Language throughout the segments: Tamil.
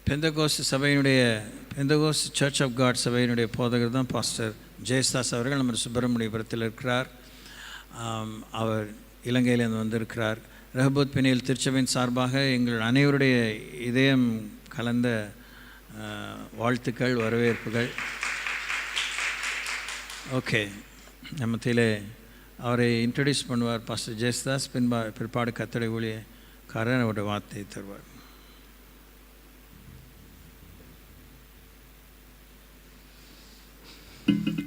பெந்தகோஸ்ட் சபையினுடைய பெந்தகோஸ்ட் சர்ச் ஆஃப் காட் சபையினுடைய போதகர் தான் பாஸ்டர் ஜெயஸ்தாஸ் அவர்கள். நம்ம சுப்பிரமணியபுரத்தில் இருக்கிறார். அவர் இலங்கையிலேருந்து வந்திருக்கிறார். ரெஹபோத் பெனியேல் திருச்சபையின் சார்பாக எங்கள் அனைவருடைய இதயம் கலந்த வாழ்த்துக்கள், வரவேற்புகள். ஓகே, நம்மத்திலே அவரை இன்ட்ரடியூஸ் பண்ணுவார் பாஸ்டர் ஜெயஸ்தாஸ். பிற்பாடு கர்த்தருடைய ஊழியக்காரர் அவருடைய வார்த்தையை தருவார்.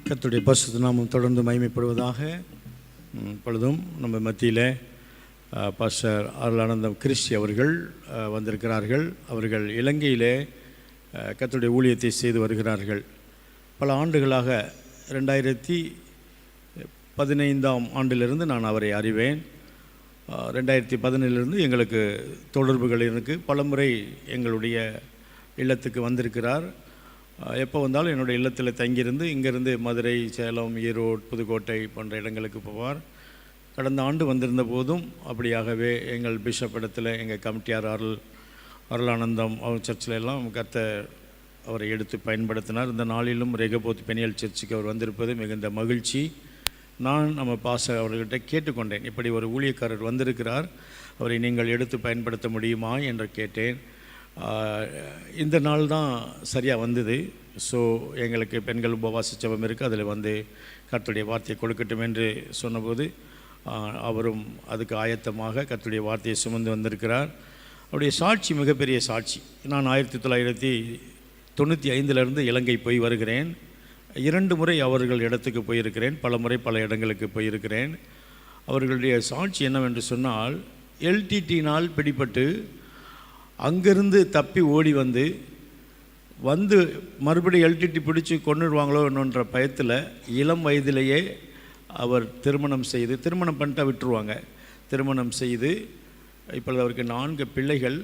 கர்த்தருடைய பரிசுத்த நாமம் தொடர்ந்து மகிமைப்படுவதாக. இப்பொழுதும் நம்ம மத்தியில் பாஸ்டர் அருளானந்தம் கிறிஸ்டி அவர்கள் வந்திருக்கிறார்கள். அவர்கள் இலங்கையிலே கர்த்தருடைய ஊழியத்தை செய்து வருகிறார்கள். பல ஆண்டுகளாக 2015ஆம் ஆண்டிலிருந்து நான் அவரை அறிவேன். 2017 எங்களுக்கு தொடர்புகள் இருக்குது. பலமுறை எங்களுடைய இல்லத்துக்கு வந்திருக்கிறார். எப்போ வந்தாலும் என்னுடைய இல்லத்தில் தங்கியிருந்து இங்கேருந்து மதுரை, சேலம், ஈரோடு, புதுக்கோட்டை போன்ற இடங்களுக்கு போவார். கடந்த ஆண்டு வந்திருந்த போதும் அப்படியாகவே எங்கள் பிஷப் இடத்துல எங்கள் கமிட்டியார் அருளானந்தம் அவர் சர்ச்சில் எல்லாம் கர்த்தர் அவரை எடுத்து பயன்படுத்தினார். இந்த நாளிலும் ரெகபோத் பெனியேல் சர்ச்சுக்கு அவர் வந்திருப்பது மிகுந்த மகிழ்ச்சி. நான் நம்ம பாஸ்டர் அவர்கிட்ட கேட்டுக்கொண்டேன், இப்படி ஒரு ஊழியக்காரர் வந்திருக்கிறார், அவரை நீங்கள் எடுத்து பயன்படுத்த முடியுமா என்று கேட்டேன். இந்த நாள் தான் சரியாக வந்தது. ஸோ எங்களுக்கு பெண்கள் உபவாச ஜெபம் இருக்குது, அதில் வந்து கர்த்தருடைய வார்த்தையை கொடுக்கட்டும் என்று சொன்னபோது அவரும் அதுக்கு ஆயத்தமாக கர்த்தருடைய வார்த்தையை சுமந்து வந்திருக்கிறார். அவருடைய சாட்சி மிகப்பெரிய சாட்சி. நான் 1995 இலங்கை போய் வருகிறேன். 2 முறை அவர்கள் இடத்துக்கு போயிருக்கிறேன். பல முறை பல இடங்களுக்கு போயிருக்கிறேன். அவர்களுடைய சாட்சி என்னவென்று சொன்னால், எல்டிடினால் பிடிபட்டு அங்கேருந்து தப்பி ஓடி வந்து மறுபடியும் எல்டிடி பிடிச்சி கொண்டுடுவாங்களோ என்னன்ற பயத்தில் இளம் வயதிலேயே அவர் திருமணம் பண்ணிட்டா விட்டுருவாங்க. திருமணம் செய்து இப்பொழுது அவருக்கு 4 பிள்ளைகள்,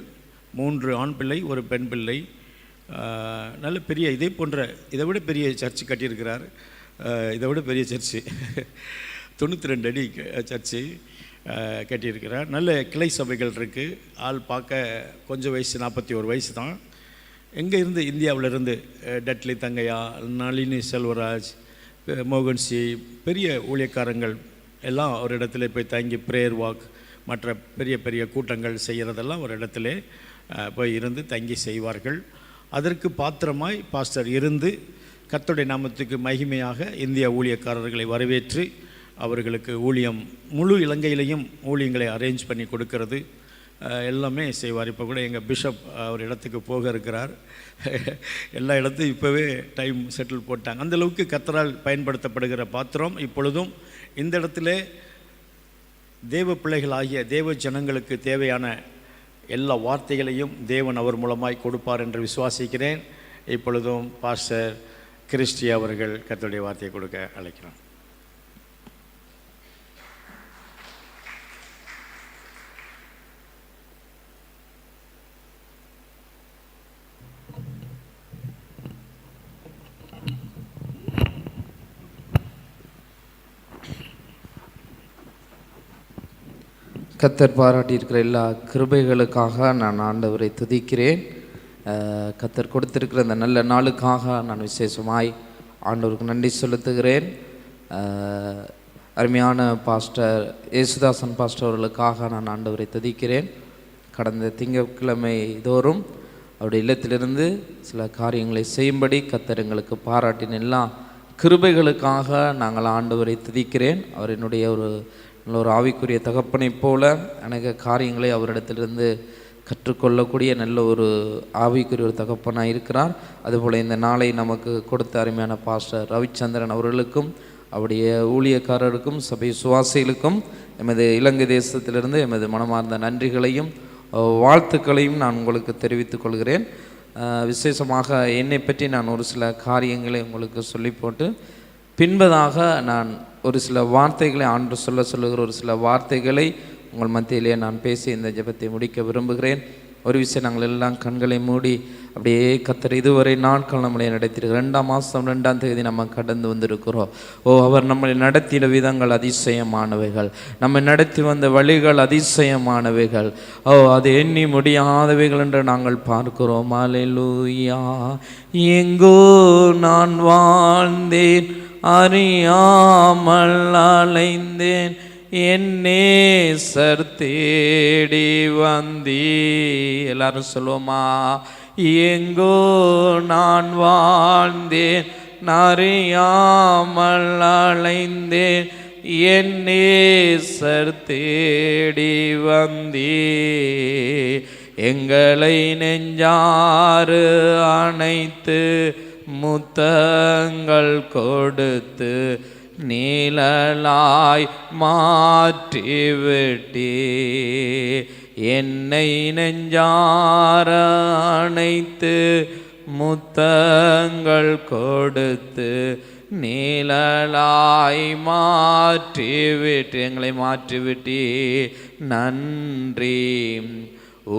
3 ஆண் பிள்ளை, 1 பெண் பிள்ளை. நல்ல பெரிய இதை விட பெரிய சர்ச்சு கட்டியிருக்கிறார். இதை விட பெரிய சர்ச்சு 92 அடி சர்ச்சு கட்டியிருக்கிறார். நல்ல கிளை சபைகள் இருக்குது. ஆள் பார்க்க கொஞ்சம் வயசு, 41 வயசு தான். எங்கே இருந்து, இந்தியாவிலிருந்து டட்லி தங்கையா, நளினி செல்வராஜ், மோகன்சி, பெரிய ஊழியக்காரங்கள் எல்லாம் ஒரு இடத்துல போய் தங்கி ப்ரேயர் வாக், மற்ற பெரிய பெரிய கூட்டங்கள் செய்கிறதெல்லாம் ஒரு இடத்துல போய் இருந்து தங்கி செய்வார்கள். அதற்கு பாத்திரமாய் பாஸ்டர் இருந்து கர்த்தருடைய நாமத்துக்கு மகிமையாக இந்திய ஊழியக்காரர்களை வரவேற்று அவர்களுக்கு ஊழியம், முழு இலங்கையிலையும் ஊழியங்களை அரேஞ்ச் பண்ணி கொடுக்கறது எல்லாமே செய்வார். இப்போ கூட எங்கள் பிஷப் அவர் இடத்துக்கு போக இருக்கிறார். எல்லா இடத்தையும் இப்போவே டைம் செட்டில் போட்டாங்க. அந்தளவுக்கு கர்த்தரால் பயன்படுத்தப்படுகிற பாத்திரம். இப்பொழுதும் இந்த இடத்துல தேவ பிள்ளைகளாகிய தேவ ஜனங்களுக்கு தேவையான எல்லா வார்த்தைகளையும் தேவன் அவர் மூலமாய் கொடுப்பார் என்று விசுவாசிக்கிறேன். இப்பொழுதும் பாஸ்டர் கிறிஸ்டி அவர்கள் கர்த்தருடைய வார்த்தையை கொடுக்க அழைக்கிறோம். கர்த்தர் பாராட்டியிருக்கிற எல்லா கிருபைகளுக்காக நான் ஆண்டவரை துதிக்கிறேன். கர்த்தர் கொடுத்திருக்கிற அந்த நல்ல நாளுக்காக நான் விசேஷமாய் ஆண்டவருக்கு நன்றி செலுத்துகிறேன். அருமையான பாஸ்டர் ஏசுதாசன் பாஸ்டர் அவர்களுக்காக நான் ஆண்டவரை துதிக்கிறேன். கடந்த திங்கட்கிழமை தோறும் அவருடைய இல்லத்திலிருந்து சில காரியங்களை செய்யும்படி கர்த்தர் எங்களுக்கு பாராட்டின எல்லா கிருபைகளுக்காக நாங்கள் ஆண்டவரை துதிக்கிறேன். அவர் என்னுடைய ஒரு ஆவிக்குரிய தகப்பனைப் போல அநேக காரியங்களை அவரிடத்திலிருந்து கற்றுக்கொள்ளக்கூடிய நல்ல ஒரு ஆவிக்குரிய ஒரு தகப்பனாக இருக்கிறார். அதுபோல் இந்த நாளை நமக்கு கொடுத்த அருமையான பாஸ்டர் ரவிச்சந்திரன் அவர்களுக்கும் அவருடைய ஊழியக்காரருக்கும் சபை சுவாசிகளுக்கும் எமது இலங்கை தேசத்திலிருந்து எமது மனமார்ந்த நன்றிகளையும் வாழ்த்துக்களையும் நான் உங்களுக்கு தெரிவித்துக் கொள்கிறேன். விசேஷமாக என்னை பற்றி நான் ஒரு சில காரியங்களை உங்களுக்கு சொல்லி போட்டு பின்பதாக நான் ஒரு சில வார்த்தைகளை ஆண்டு சொல்லுகிற ஒரு சில வார்த்தைகளை உங்கள் மத்தியிலே நான் பேசி இந்த ஜெபத்தை முடிக்க விரும்புகிறேன். ஒரு விஷயம், நாங்கள் எல்லாம் கண்களை மூடி அப்படியே கத்தர் இதுவரை நாட்கள் நம்மளை நடத்தியிருக்கிறோம். 2ஆம் மாதம் 2ஆம் தேதி நம்ம கடந்து வந்திருக்கிறோம். அவர் நம்மளை நடத்தின விதங்கள் அதிசயமானவைகள், நம்மை நடத்தி வந்த வழிகள் அதிசயமானவைகள். அது எண்ணி முடியாதவைகள் என்று நாங்கள் பார்க்கிறோம். அல்லேலூயா. எங்கோ நான் வாழ்ந்தேன், அறியாமல் அலைந்தேன், என் நேசர் தேடி வந்தீ. எல்லாரும் சொல்லுவோமா? எங்கோ நான் வாழ்ந்தேன், அறியாமல் அலைந்தேன், என் நேசர் தேடி வந்தீ. எங்களை நெஞ்சாறு அணைத்து முத்தங்கள் கொடுத்து நீழலாய் மாற்றிவிட்டே. என்னை நெஞ்சார அணைத்து முத்தங்கள் கொடுத்து நீழலாய் மாற்றிவிட்டு, எங்களை மாற்றிவிட்டே. நன்றி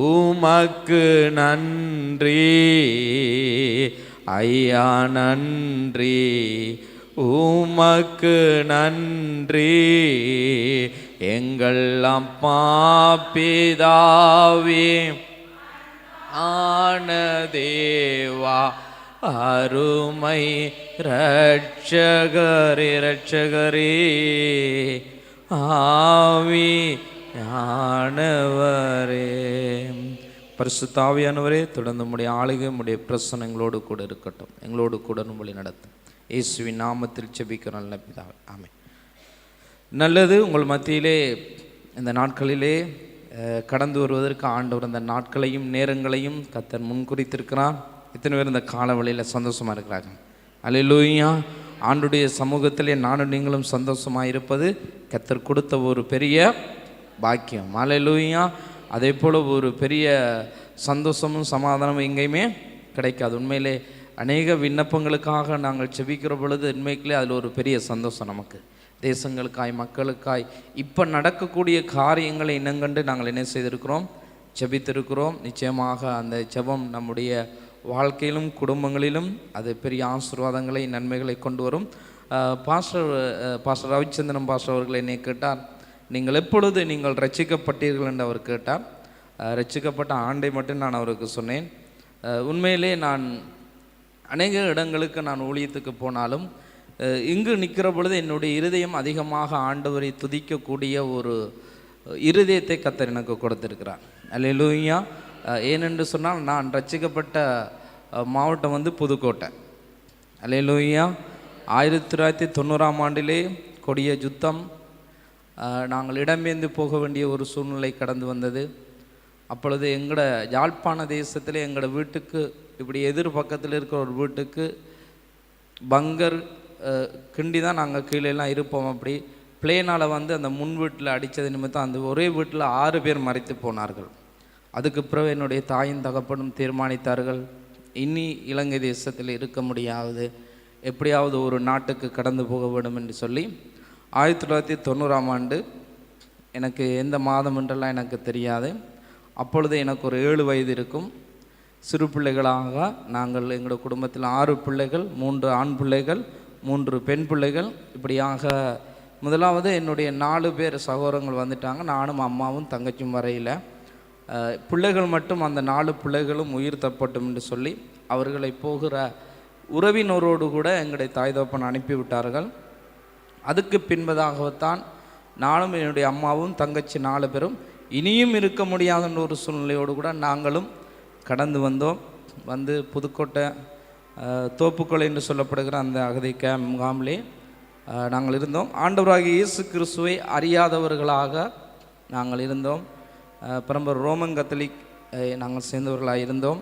உமக்கு நன்றி ஐயா, நன்றி உமக்கு நன்றி. எங்கள் அப்பா பிதாவே ஆன தேவா, அருமை இரட்சகரே இரட்சகரே, ஆவியானவரே. பரிசுத்த ஆவியானவரே, தொடர்ந்து நம்முடைய ஆளுகை நம்முடைய பிரசனங்களோடு கூட இருக்கட்டும், எங்களோடு கூட நம்மளை நடத்தும். இயேசுவின் நாமத்தில் ஜெபிக்கிறோம் நல்ல பிதாவே, ஆமென். நல்லது. உங்கள் மத்தியிலே இந்த நாட்களிலே கடந்து வருவதற்கு ஆண்டவர் அந்த நாட்களையும் நேரங்களையும் கர்த்தர் முன்குறித்திருக்கிறார். இத்தனை பேர் இந்த காலவழியில் சந்தோஷமாக இருக்கிறாங்க. அல்லேலூயா. ஆண்டுடைய சமூகத்திலே நானும் நீங்களும் சந்தோஷமாக இருப்பது கர்த்தர் கொடுத்த ஒரு பெரிய பாக்கியம். அல்லேலூயா. அதே போல் ஒரு பெரிய சந்தோஷமும் சமாதானமும் எங்கேயுமே கிடைக்காது. உண்மையிலே அநேக விண்ணப்பங்களுக்காக நாங்கள் செபிக்கிற பொழுது உண்மைக்குள்ளே அதில் ஒரு பெரிய சந்தோஷம் நமக்கு. தேசங்களுக்காய், மக்களுக்காய் இப்போ நடக்கக்கூடிய காரியங்களை இனங்கண்டு நாங்கள் என்ன செய்திருக்கிறோம்? செபித்திருக்கிறோம். நிச்சயமாக அந்த ஜெபம் நம்முடைய வாழ்க்கையிலும் குடும்பங்களிலும் அது பெரிய ஆசீர்வாதங்களை, நன்மைகளை கொண்டு வரும். பாஸ்டர் ரவிச்சந்திரன் பாஸ்டர் அவர்கள் என்னை கேட்டார், நீங்கள் எப்பொழுது நீங்கள் ரட்சிக்கப்பட்டீர்கள் என்று அவர் கேட்டார். ரட்சிக்கப்பட்ட ஆண்டை மட்டும் நான் அவருக்கு சொன்னேன். உண்மையிலே நான் அநேக இடங்களுக்கு நான் ஊழியத்துக்கு போனாலும் இங்கு நிற்கிற பொழுது என்னுடைய இருதயம் அதிகமாக ஆண்டவரை துதிக்கக்கூடிய ஒரு இருதயத்தை கர்த்தர் எனக்கு கொடுத்திருக்கிறார். அல்லேலூயா. ஏனென்று சொன்னால் நான் ரட்சிக்கப்பட்ட மாவட்டம் வந்து புதுக்கோட்டை. அல்லேலூயா. 1990ஆம் ஆண்டிலே கொடிய யுத்தம், நாங்கள் இடம்பெயர்ந்து போக வேண்டிய ஒரு சூழ்நிலை கடந்து வந்தது. அப்பொழுது எங்களோட யாழ்ப்பாண தேசத்தில் எங்களோட வீட்டுக்கு இப்படி எதிர் பக்கத்தில் இருக்கிற ஒரு வீட்டுக்கு பங்கர் கிண்டி தான் நாங்கள் கீழெல்லாம் இருப்போம். அப்படி பிளேனால் வந்து அந்த முன் வீட்டில் அடித்தது நிமித்தம் அந்த ஒரே வீட்டில் 6 பேர் மரித்து போனார்கள். அதுக்கு பிறகு என்னுடைய தாயும் தகப்பனும் தீர்மானித்தார்கள், இனி இலங்கை தேசத்தில் இருக்க முடியாது, எப்படியாவது ஒரு நாட்டுக்கு கடந்து போக வேண்டும் என்று சொல்லி 1990ஆம் ஆண்டு, எனக்கு எந்த மாதம் என்றெல்லாம் எனக்கு தெரியாது, அப்பொழுது எனக்கு ஒரு 7 வயது இருக்கும். சிறு பிள்ளைகளாக நாங்கள் எங்களோட குடும்பத்தில் 6 பிள்ளைகள், 3 ஆண் பிள்ளைகள், 3 பெண் பிள்ளைகள். இப்படியாக முதலாவது என்னுடைய 4 பேர் சகோதரங்கள் வந்துட்டாங்க. நானும் அம்மாவும் தங்கச்சியும் வரையில் பிள்ளைகள் மட்டும் அந்த 4 பிள்ளைகளும் உயிர் தப்பட்டும் என்று சொல்லி அவர்களை போகிற உறவினரோடு கூட எங்களுடைய தாய் தகப்பன் அனுப்பிவிட்டார்கள். அதுக்கு பின்பதாகத்தான் நானும் என்னுடைய அம்மாவும் தங்கச்சி 4 பேரும் இனியும் இருக்க முடியாத ஒரு சூழ்நிலையோடு கூட நாங்களும் கடந்து வந்தோம். வந்து புதுக்கோட்டை தோப்புக்கொலை என்று சொல்லப்படுகிற அந்த அகதி முகாமிலே நாங்கள் இருந்தோம். ஆண்டவராகிய இயேசு கிறிஸ்துவை அறியாதவர்களாக நாங்கள் இருந்தோம். பரம்பரை ரோமன் கத்தலிக் நாங்கள் சேர்ந்தவர்களாக இருந்தோம்.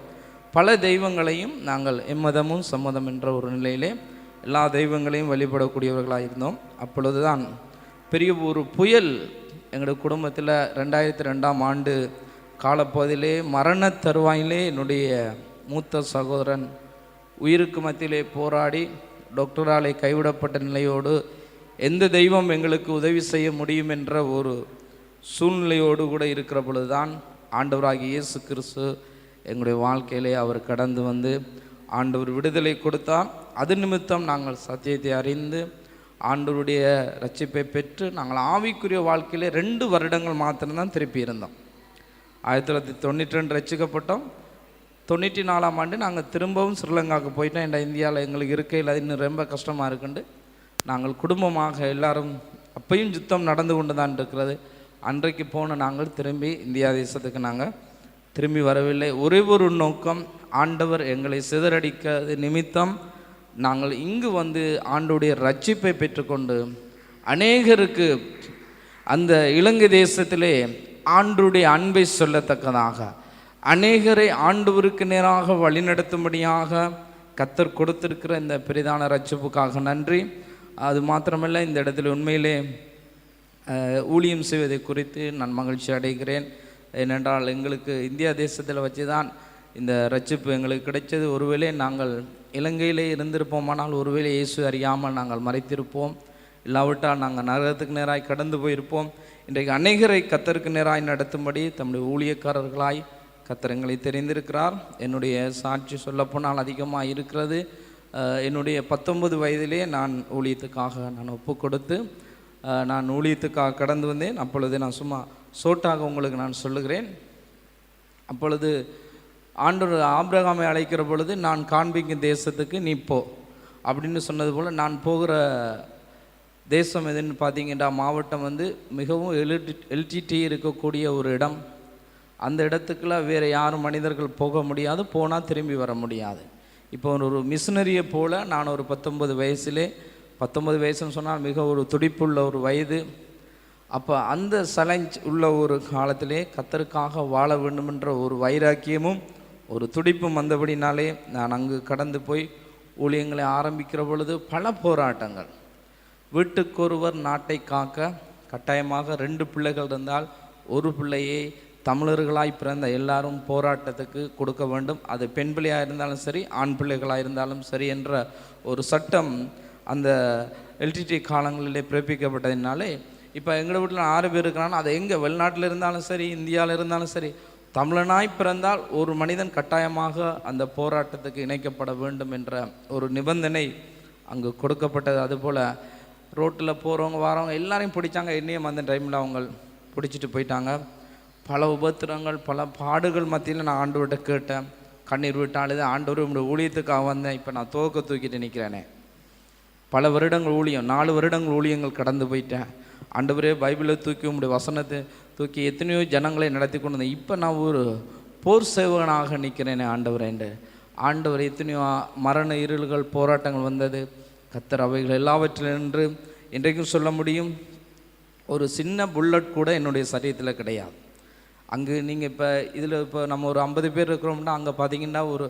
பல தெய்வங்களையும் நாங்கள் எம்மதமும் சம்மதம் என்ற ஒரு நிலையிலே எல்லா தெய்வங்களையும் வழிபடக்கூடியவர்களாக இருந்தோம். அப்பொழுது தான் பெரிய ஒரு புயல் எங்களுடைய குடும்பத்தில் 2002ஆம் ஆண்டு காலப்பகுதியிலே மரண தருவாயிலே என்னுடைய மூத்த சகோதரன் உயிருக்கு மத்தியிலே போராடி டாக்டராலே கைவிடப்பட்ட நிலையோடு எந்த தெய்வம் எங்களுக்கு உதவி செய்ய முடியும் என்ற ஒரு சூழ்நிலையோடு கூட இருக்கிற பொழுதுதான் ஆண்டவராகிய இயேசு கிறிஸ்து எங்களுடைய வாழ்க்கையிலே அவர் கடந்து வந்து ஆண்டவர் விடுதலை கொடுத்தார். அது நிமித்தம் நாங்கள் சத்தியத்தை அறிந்து ஆண்டவருடைய ரட்சிப்பை பெற்று நாங்கள் ஆவிக்குரிய வாழ்க்கையிலே 2 வருடங்கள் மாத்திரம்தான் திருப்பி இருந்தோம். 1992 ரட்சிக்கப்பட்டோம். 94ஆம் ஆண்டு நாங்கள் திரும்பவும் ஸ்ரீலங்காவுக்கு போயிட்டோம். என்ற இந்தியாவில் எங்களுக்கு இருக்கையில் இன்னும் ரொம்ப கஷ்டமாக இருக்குண்டு நாங்கள் குடும்பமாக எல்லாரும், அப்பையும் யுத்தம் நடந்து கொண்டு தான் இருக்கிறது. அன்றைக்கு போன நாங்கள் திரும்பி இந்தியா தேசத்துக்கு நாங்கள் திரும்பி வரவில்லை. ஒரே ஒரு நோக்கம், ஆண்டவர் எங்களை சிதறடிக்கிறது நிமித்தம் நாங்கள் இங்கு வந்து ஆண்டவருடைய ரட்சிப்பை பெற்றுக்கொண்டு அநேகருக்கு அந்த இலங்கை தேசத்திலே ஆண்டவருடைய அன்பை சொல்லத்தக்கதாக அநேகரை ஆண்டவருக்கு நேராக வழிநடத்தும்படியாக கர்த்தர் கொடுத்திருக்கிற இந்த பெரிதான ரட்சிப்புக்காக நன்றி. அது மாத்திரமல்ல, இந்த இடத்துல உண்மையிலே ஊழியம் செய்வதை குறித்து நான் மகிழ்ச்சி அடைகிறேன். ஏனென்றால் எங்களுக்கு இந்தியா தேசத்தில் வச்சு தான் இந்த ரட்சிப்பு எங்களுக்கு கிடைச்சது. ஒருவேளை நாங்கள் இலங்கையிலே இருந்திருப்போமானால் ஒருவேளை இயேசு அறியாமல் நாங்கள் மறைத்திருப்போம், இல்லாவிட்டால் நாங்கள் நரகத்துக்கு நேராய் கடந்து போயிருப்போம். இன்றைக்கு அநேகரை கர்த்தருக்கு நேராய் நடத்தும்படி தம்முடைய ஊழியக்காரர்களாய் கர்த்தர் எங்களை தெரிந்திருக்கிறார். என்னுடைய சாட்சி சொல்லப்போனால் அதிகமாக இருக்கிறது. என்னுடைய 19 வயதிலே நான் ஊழியத்துக்காக நான் ஒப்பு கொடுத்து நான் ஊழியத்துக்காக கடந்து வந்தேன். அப்பொழுது நான் சும்மா சோட்டாக உங்களுக்கு நான் சொல்லுகிறேன். அப்பொழுது ஆண்டவர் ஆபிரகாமை அழைக்கிற பொழுது, நான் காண்பிக்கும் தேசத்துக்கு நீ போ அப்படின்னு சொன்னது போல், நான் போகிற தேசம் எதுன்னு பார்த்தீங்கன்னா மாவட்டம் வந்து மிகவும் எல்டிடி இருக்கக்கூடிய ஒரு இடம். அந்த இடத்துக்குலாம் வேறு யாரும் மனிதர்கள் போக முடியாது, போனால் திரும்பி வர முடியாது. இப்போ ஒரு மிஷினரியை போல் நான் ஒரு 19 வயசுலே, 19 வயசுன்னு சொன்னால் மிக ஒரு துடிப்புள்ள ஒரு வயது. அப்போ அந்த சலஞ்ச் உள்ள ஒரு காலத்திலே கர்த்தருக்காக வாழ வேண்டுமென்ற ஒரு வைராக்கியமும் ஒரு துடிப்பும் வந்தபடினாலே நான் அங்கு கடந்து போய் ஊழியங்களை ஆரம்பிக்கிற பொழுது பல போராட்டங்கள். வீட்டுக்கொருவர் நாட்டை காக்க கட்டாயமாக 2 பிள்ளைகள் இருந்தால் ஒரு பிள்ளையை தமிழர்களாய் பிறந்த எல்லாரும் போராட்டத்துக்கு கொடுக்க வேண்டும். அது பெண் பிள்ளையாக இருந்தாலும் சரி, ஆண் பிள்ளைகளாக இருந்தாலும் சரி என்ற ஒரு சட்டம் அந்த எல்டிடி காலங்களிலே பிறப்பிக்கப்பட்டதினாலே இப்போ எங்கள் வீட்டில் 6 பேர் இருக்கிறான்னு அதை எங்கே வெளிநாட்டில் இருந்தாலும் சரி, இந்தியாவில் இருந்தாலும் சரி, தமிழனாய் பிறந்தால் ஒரு மனிதன் கட்டாயமாக அந்த போராட்டத்துக்கு இணைக்கப்பட வேண்டும் என்ற ஒரு நிபந்தனை அங்கு கொடுக்கப்பட்டது. அதுபோல் ரோட்டில் போகிறவங்க வரவங்க எல்லாரையும் பிடிச்சாங்க. என்னையும் அந்த டைமில் அவங்க பிடிச்சிட்டு போயிட்டாங்க. பல உபத்திரங்கள், பல பாடுகள் மத்தியில் நான் ஆண்டவர்கிட்ட கேட்டேன். கண்ணீர் விட்டு அழுது, ஆண்டவர் உங்களுடைய ஊழியத்துக்காக வந்தேன், இப்போ நான் துவக்க தூக்கிட்டு நிற்கிறேனே. பல வருடங்கள் ஊழியம், 4 வருடங்கள் ஊழியங்கள் கடந்து போயிட்டேன். ஆண்டவரே, பைபிளை தூக்கி உங்களுடைய வசனத்தை தூக்கி எத்தனையோ ஜனங்களை நடத்தி கொண்டு வந்தேன். இப்போ நான் ஒரு போர் சேவகனாக நிற்கிறேனே ஆண்டவரேண்டு. ஆண்டவர் எத்தனையோ மரண இருள்கள், போராட்டங்கள் வந்தது. கர்த்தர் அவைகள் எல்லாவற்றிலிருந்து இன்றைக்கும் சொல்ல முடியும், ஒரு சின்ன புல்லட் கூட என்னுடைய சரீரத்தில் கிடையாது. அங்கு நீங்கள் இப்போ இதில் இப்போ நம்ம ஒரு 50 பேர் இருக்கிறோம்னா அங்கே பார்த்தீங்கன்னா ஒரு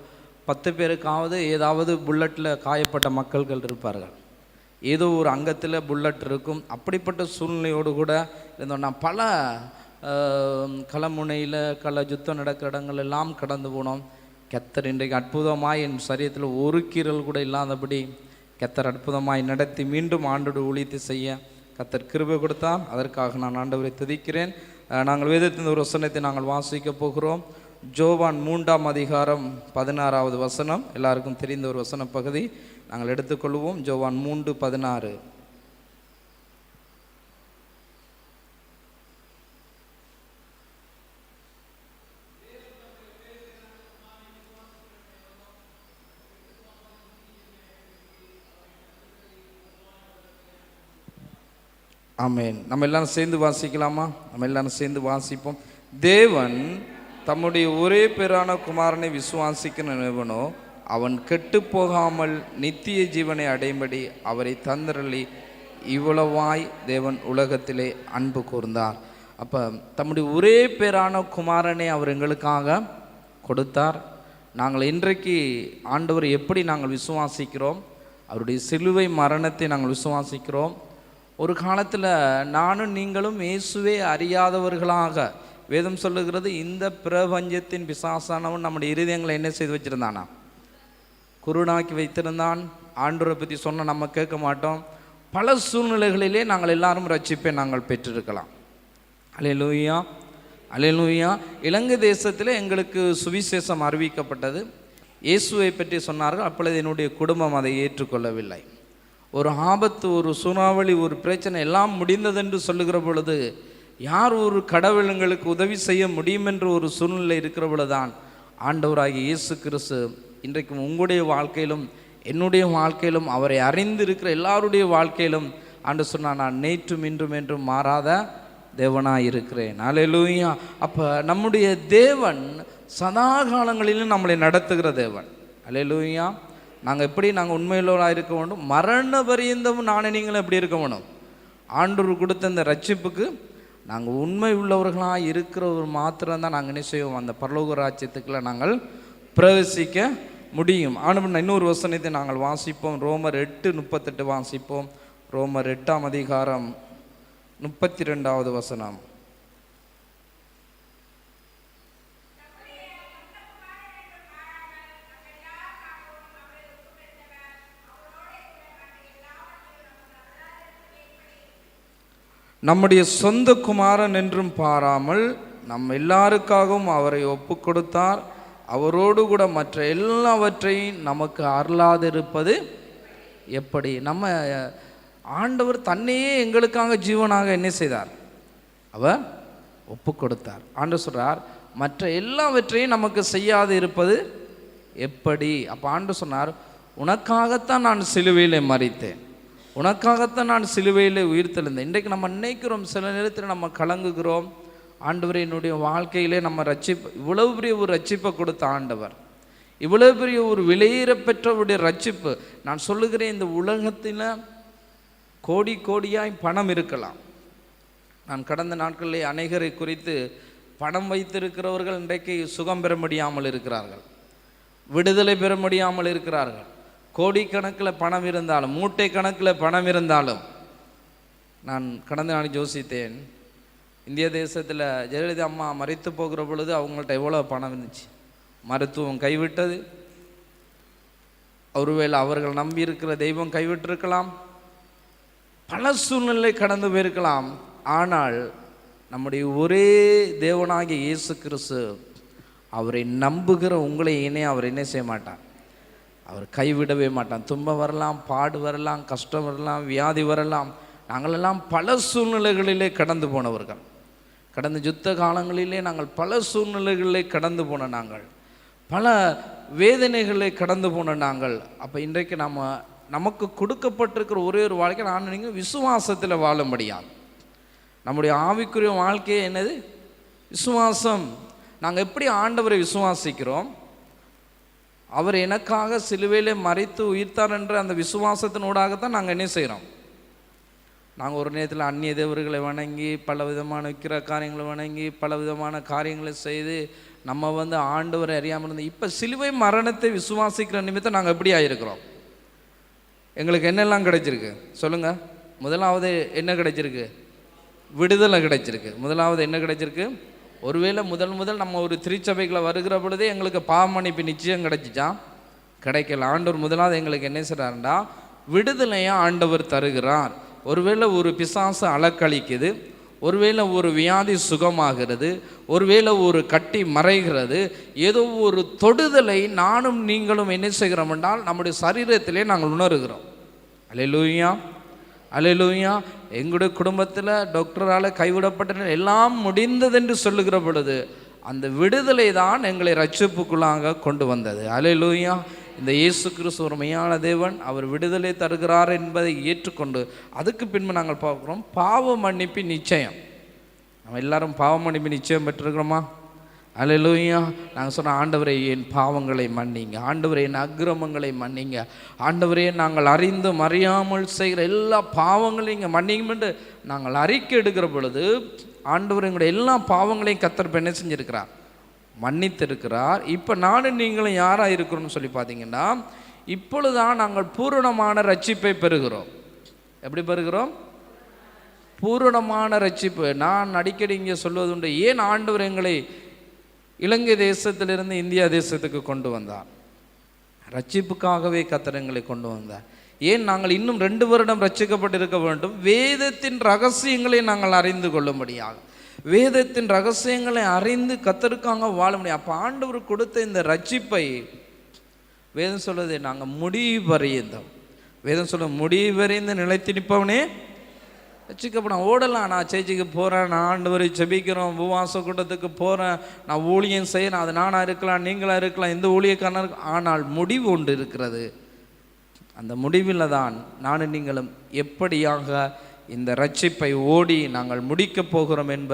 10 பேருக்காவது ஏதாவது புல்லட்டில் காயப்பட்ட மக்கள்கள் இருப்பார்கள். ஏதோ ஒரு அங்கத்தில் புல்லட் இருக்கும். அப்படிப்பட்ட சூழ்நிலையோடு கூட இருந்தோம். நான் பல களமுனையில் யுத்தம் நடக்கிற இடங்கள் எல்லாம் கடந்து போனோம். கர்த்தர் இன்றைக்கு அற்புதமாய் என் சரீரத்தில் ஒரு கீறல் கூட இல்லாதபடி கர்த்தர் அற்புதமாய் நடத்தி மீண்டும் ஆண்டோடு ஊழியத்தை செய்ய கர்த்தர் கிருபை கொடுத்தார். அதற்காக நான் ஆண்டவரை துதிக்கிறேன். நாங்கள் வேதத்தின் ஒரு வசனத்தை நாங்கள் வாசிக்க போகிறோம். யோவான் 3ஆம் அதிகாரம் 16வது வசனம். எல்லாருக்கும் தெரிந்த ஒரு வசன பகுதி நாங்கள் எடுத்துக்கொள்வோம். யோவான் 3:16. ஆமென். நம்ம எல்லாரும் சேர்ந்து வாசிக்கலாமா? நம்ம எல்லாரும் சேர்ந்து வாசிப்போம். தேவன் தம்முடைய ஒரே பேரான குமாரனை விசுவாசிக்கிறவனோ அவன் கெட்டு போகாமல் நித்திய ஜீவனை அடையும்படி அவரை தந்தரளி இவ்வளவாய் தேவன் உலகத்திலே அன்பு கூர்ந்தார். அப்போ தம்முடைய ஒரே பேரான குமாரனை அவர் எங்களுக்காக கொடுத்தார். நாங்கள் இன்றைக்கு ஆண்டவர் எப்படி நாங்கள் விசுவாசிக்கிறோம், அவருடைய சிலுவை மரணத்தை நாங்கள் விசுவாசிக்கிறோம். ஒரு காலத்தில் நானும் நீங்களும் இயேசுவே அறியாதவர்களாக, வேதம் சொல்லுகிறது, இந்த பிரபஞ்சத்தின் பிசாசானவன் நம்முடைய இருதயங்களை என்ன செய்து வச்சுருந்தானா? குருடாக்கி வைத்திருந்தான். ஆண்டவரை பற்றி சொன்ன நம்ம கேட்க மாட்டோம். பல சூழ்நிலைகளிலே நாங்கள் எல்லாரும் ரட்சிப்பை நாங்கள் பெற்றிருக்கலாம். அல்லேலூயா. அல்லேலூயா. இலங்கை தேசத்தில் எங்களுக்கு சுவிசேஷம் அறிவிக்கப்பட்டது. இயேசுவை பற்றி சொன்னார்கள். அப்பொழுது என்னுடைய குடும்பம் அதை ஏற்றுக்கொள்ளவில்லை. ஒரு ஆபத்து, ஒரு சூறாவளி, ஒரு பிரச்சனை எல்லாம் முடிந்ததென்று சொல்லுகிற பொழுது யார் ஒரு கடவுளுங்களுக்கு உதவி செய்ய முடியும் என்ற ஒரு சூழ்நிலை இருக்கிற பொழுதுதான் ஆண்டவராகிய இயேசு கிறிஸ்து இன்றைக்கும் உங்களுடைய வாழ்க்கையிலும் என்னுடைய வாழ்க்கையிலும் அவரை அறிந்திருக்கிற எல்லாருடைய வாழ்க்கையிலும் ஆண்டு சொன்னால், நான் நேற்றும் இன்றும் என்றும் மாறாத தேவனாக இருக்கிறேன். அல்லேலூயா. அப்போ நம்முடைய தேவன் சதா காலங்களிலும் நம்மளை நடத்துகிற தேவன். அல்லேலூயா. நாங்கள் உண்மையுள்ளவராக இருக்க வேண்டும். மரண பரியந்தமும் நானே நீங்களும் எப்படி இருக்க வேணும்? ஆண்டவர் கொடுத்த இந்த ரட்சிப்புக்கு நாங்கள் உண்மை உள்ளவர்களாக இருக்கிறவர் மாத்திரம்தான் நாங்கள் என்ன செய்வோம்? அந்த பரலோக ராஜ்யத்துக்குள்ள நாங்கள் பிரவேசிக்க முடியும். ஆனால் இன்னொரு வசனத்தை நாங்கள் வாசிப்போம். ரோமர் 8:38 வாசிப்போம். ரோமர் 8ஆம் அதிகாரம் 32வது வசனம். நம்முடைய சொந்த குமாரன் என்றும் பாராமல் நம் எல்லாருக்காகவும் அவரை ஒப்பு கொடுத்தார். அவரோடு கூட மற்ற எல்லாவற்றையும் நமக்கு அருளாதிருப்பது எப்படி? நம்ம ஆண்டவர் தன்னையே எங்களுக்காக ஜீவனாக என்ன செய்தார்? அவர் ஒப்பு கொடுத்தார். ஆண்டவர் சொல்றார், மற்ற எல்லாவற்றையும் நமக்கு செய்யாது இருப்பது எப்படி? அப்போ ஆண்டவர் சொன்னார், உனக்காகத்தான் நான் சிலுவையிலே மரித்தேன், உனக்காகத்தான் நான் சிலுவையிலே உயிர்த்தெழுந்தேன். இன்றைக்கு நம்ம நினைக்கிறோம், சில நேரத்தில் நம்ம கலங்குகிறோம், ஆண்டவர் என்னுடைய வாழ்க்கையிலே நம்ம இவ்வளவு பெரிய ஒரு ரட்சிப்பை கொடுத்த ஆண்டவர், இவ்வளவு பெரிய ஒரு விலையேற பெற்றவருடைய ரட்சிப்பு. நான் சொல்லுகிறேன், இந்த உலகத்தில் கோடி கோடியாய் பணம் இருக்கலாம். நான் கடந்த நாட்களிலே அநேகரை குறித்து பணம் வைத்திருக்கிறவர்கள் இன்றைக்கு சுகம் பெற முடியாமல் இருக்கிறார்கள், விடுதலை பெற முடியாமல் இருக்கிறார்கள். கோடிக்கணக்கில் பணம் இருந்தாலும், மூட்டை கணக்கில் பணம் இருந்தாலும், நான் கடந்த நாள் யோசித்தேன், இந்திய தேசத்தில் ஜெயலலிதா அம்மா மரித்து போகிற பொழுது அவங்கள்ட்ட எவ்வளோ பணம் இருந்துச்சு? மருத்துவம் கைவிட்டது, ஒருவேளை அவர்கள் நம்பி இருக்கிற தெய்வம் கைவிட்டிருக்கலாம், பல சூழ்நிலை கடந்து போயிருக்கலாம். ஆனால் நம்முடைய ஒரே தேவனாகிய இயேசு கிறிஸ்து, அவரை நம்புகிற உங்களை இனே அவர் என்ன செய்ய மாட்டார்? அவர் கைவிடவே மாட்டான். துன்பம் வரலாம், பாடு வரலாம், கஷ்டம் வரலாம், வியாதி வரலாம். நாங்களெல்லாம் பல சூழ்நிலைகளிலே கடந்து போனவர்கள். கடந்த யுத்த காலங்களிலே நாங்கள் பல சூழ்நிலைகளிலே கடந்து போன நாங்கள், பல வேதனைகளை கடந்து போன நாங்கள். அப்போ இன்றைக்கு நமக்கு கொடுக்கப்பட்டிருக்கிற ஒரே ஒரு வாழ்க்கை, நான் நீங்கள் விசுவாசத்தில் வாழ முடியாது. நம்முடைய ஆவிக்குரிய வாழ்க்கையே என்னது? விசுவாசம். நாங்கள் எப்படி ஆண்டவரை விசுவாசிக்கிறோம்? அவர் எனக்காக சிலுவையிலே மரித்து உயிர்த்தார் என்ற அந்த விசுவாசத்தினூடாகத்தான் நாங்கள் என்ன செய்கிறோம்? நாங்கள் ஒரு நேரத்தில் அந்நிய தேவர்களை வணங்கி, பல விதமான விக்கிர காரியங்களை வணங்கி, பல விதமான காரியங்களை செய்து நம்ம ஆண்டவரை அறியாமல் இருந்து, இப்போ சிலுவை மரணத்தை விசுவாசிக்கிற நிமித்தம் நாங்கள் எப்படி ஆகிருக்கிறோம்? எங்களுக்கு என்னெல்லாம் கிடைச்சிருக்கு சொல்லுங்கள்? முதலாவது என்ன கிடைச்சிருக்கு? விடுதலை கிடைச்சிருக்கு. முதலாவது என்ன கிடைச்சிருக்கு? ஒருவேளை முதல் நம்ம ஒரு திருச்சபைகளை வருகிற பொழுதே எங்களுக்கு பாவ மன்னிப்பு நிச்சயம் கிடைச்சிச்சா? கிடைக்கல. ஆண்டவர் முதலாவது எங்களுக்கு என்ன செய்கிறாருண்டா, விடுதலையாக ஆண்டவர் தருகிறார். ஒருவேளை ஒரு பிசாசு அலக்களிக்குது, ஒருவேளை ஒரு வியாதி சுகமாகிறது, ஒருவேளை ஒரு கட்டி மறைகிறது, ஏதோ ஒரு தொடுதலை நானும் நீங்களும் என்ன செய்கிறோம் என்றால் நம்முடைய சரீரத்திலே நாங்கள் உணர்கிறோம். அல்லேலூயா, அல்லேலூயா. எங்களுடைய குடும்பத்தில் டாக்டரால் கைவிடப்பட்ட எல்லாம் முடிந்ததென்று சொல்லுகிற பொழுது அந்த விடுதலை தான் எங்களை ரட்சிப்புக்குள்ளாக கொண்டு வந்தது. அல்லேலூயா. இந்த இயேசு கிறிஸ்து ஒரு மெய்யான தேவன், அவர் விடுதலை தருகிறார் என்பதை ஏற்றுக்கொண்டு அதுக்கு பின்பு நாங்கள் பார்க்குறோம் பாவ மன்னிப்பு நிச்சயம். நம்ம எல்லாரும் பாவ மன்னிப்பு நிச்சயம் பெற்றிருக்கிறோமா? அல்லேலூயா. நாங்கள் சொன்ன, ஆண்டவரே என் பாவங்களை மன்னிங்க, ஆண்டவரே என் அக்கிரமங்களை மன்னிங்க, ஆண்டவரே நாங்கள் அறிந்தும் அறியாமல் செய்கிற எல்லா பாவங்களையும் இங்கே மன்னிங்க என்று நாங்கள் அறிக்கை எடுக்கிற பொழுது ஆண்டவர் எங்களுடைய எல்லா பாவங்களையும் கர்த்தர் என்ன செஞ்சிருக்கிறார்? மன்னித்திருக்கிறார். இப்போ நானும் நீங்களும் யாராக இருக்கிறோம்னு சொல்லி பார்த்தீங்கன்னா, இப்பொழுதுதான் நாங்கள் பூரணமான ரட்சிப்பை பெறுகிறோம். எப்படி பெறுகிறோம்? பூரணமான ரட்சிப்பு. நான் அடிக்கடி இங்கே சொல்வதுண்டு, ஏன் ஆண்டவர் எங்களை இலங்கை தேசத்திலிருந்து இந்தியா தேசத்துக்கு கொண்டு வந்தார்? ரட்சிப்புக்காகவே கர்த்தர் எங்களை கொண்டு வந்தார். ஏன் நாங்கள் இன்னும் 2 வருடம் ரட்சிக்கப்பட்டிருக்க வேண்டும்? வேதத்தின் ரகசியங்களை நாங்கள் அறிந்து கொள்ளும்படியாக, வேதத்தின் ரகசியங்களை அறிந்து கர்த்தருக்காக வாழ முடியும். அப்போ ஆண்டவர் கொடுத்த இந்த ரட்சிப்பை வேதம் சொல்லுது, நாங்கள் முடிவு பரியந்தம், வேதம் சொல்ல முடிவு வரைந்து நிலைத்து நிற்பவனே ரட்சிக்கப்படும். ஓடலாம், நான் சேர்ச்சிக்கு போகிறேன், நான் ஆண்டவரை செபிக்கிறோம், உபவாச கூட்டத்துக்கு போகிறேன், நான் ஊழியம் செய்யணும், அது நானாக இருக்கலாம், நீங்களாக இருக்கலாம், எந்த ஊழியக்காரனாக இருக்கலாம். ஆனால் முடிவு ஒன்று இருக்கிறது. அந்த முடிவில் தான் நானும் நீங்களும் எப்படியாக இந்த ரட்சிப்பை ஓடி நாங்கள் முடிக்கப் போகிறோம் என்ப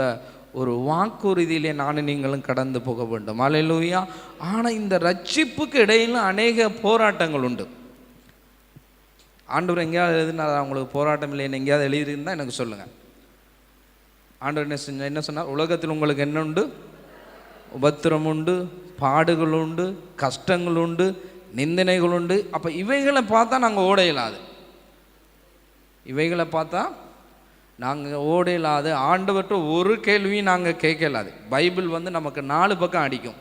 ஒரு வாக்குறுதியிலே நானும் நீங்களும் கடந்து போக வேண்டும். அல்லேலூயா. ஆனால் இந்த ரட்சிப்புக்கு இடையில அநேக போராட்டங்கள் உண்டு. ஆண்டவர் எங்கேயாவது எழுதினா அவங்களுக்கு போராட்டம் இல்லைன்னு எங்கேயாவது எழுதியிருந்தால் எனக்கு சொல்லுங்கள். ஆண்டவர் என்ன சொன்னார்? உலகத்தில் உங்களுக்கு என்ன உண்டு? உபத்திரம் உண்டு, பாடுகள் உண்டு, கஷ்டங்கள் உண்டு, நிந்தனைகள் உண்டு. அப்போ இவைகளை பார்த்தா நாங்கள் ஓட இயலாது. இவைகளை பார்த்தா நாங்கள் ஓட இயலாது. ஆண்டவர்கிட்ட ஒரு கேள்வியும் நாங்கள் கேட்க இயலாது. பைபிள் நமக்கு 4 பக்கம் அடிக்கும்,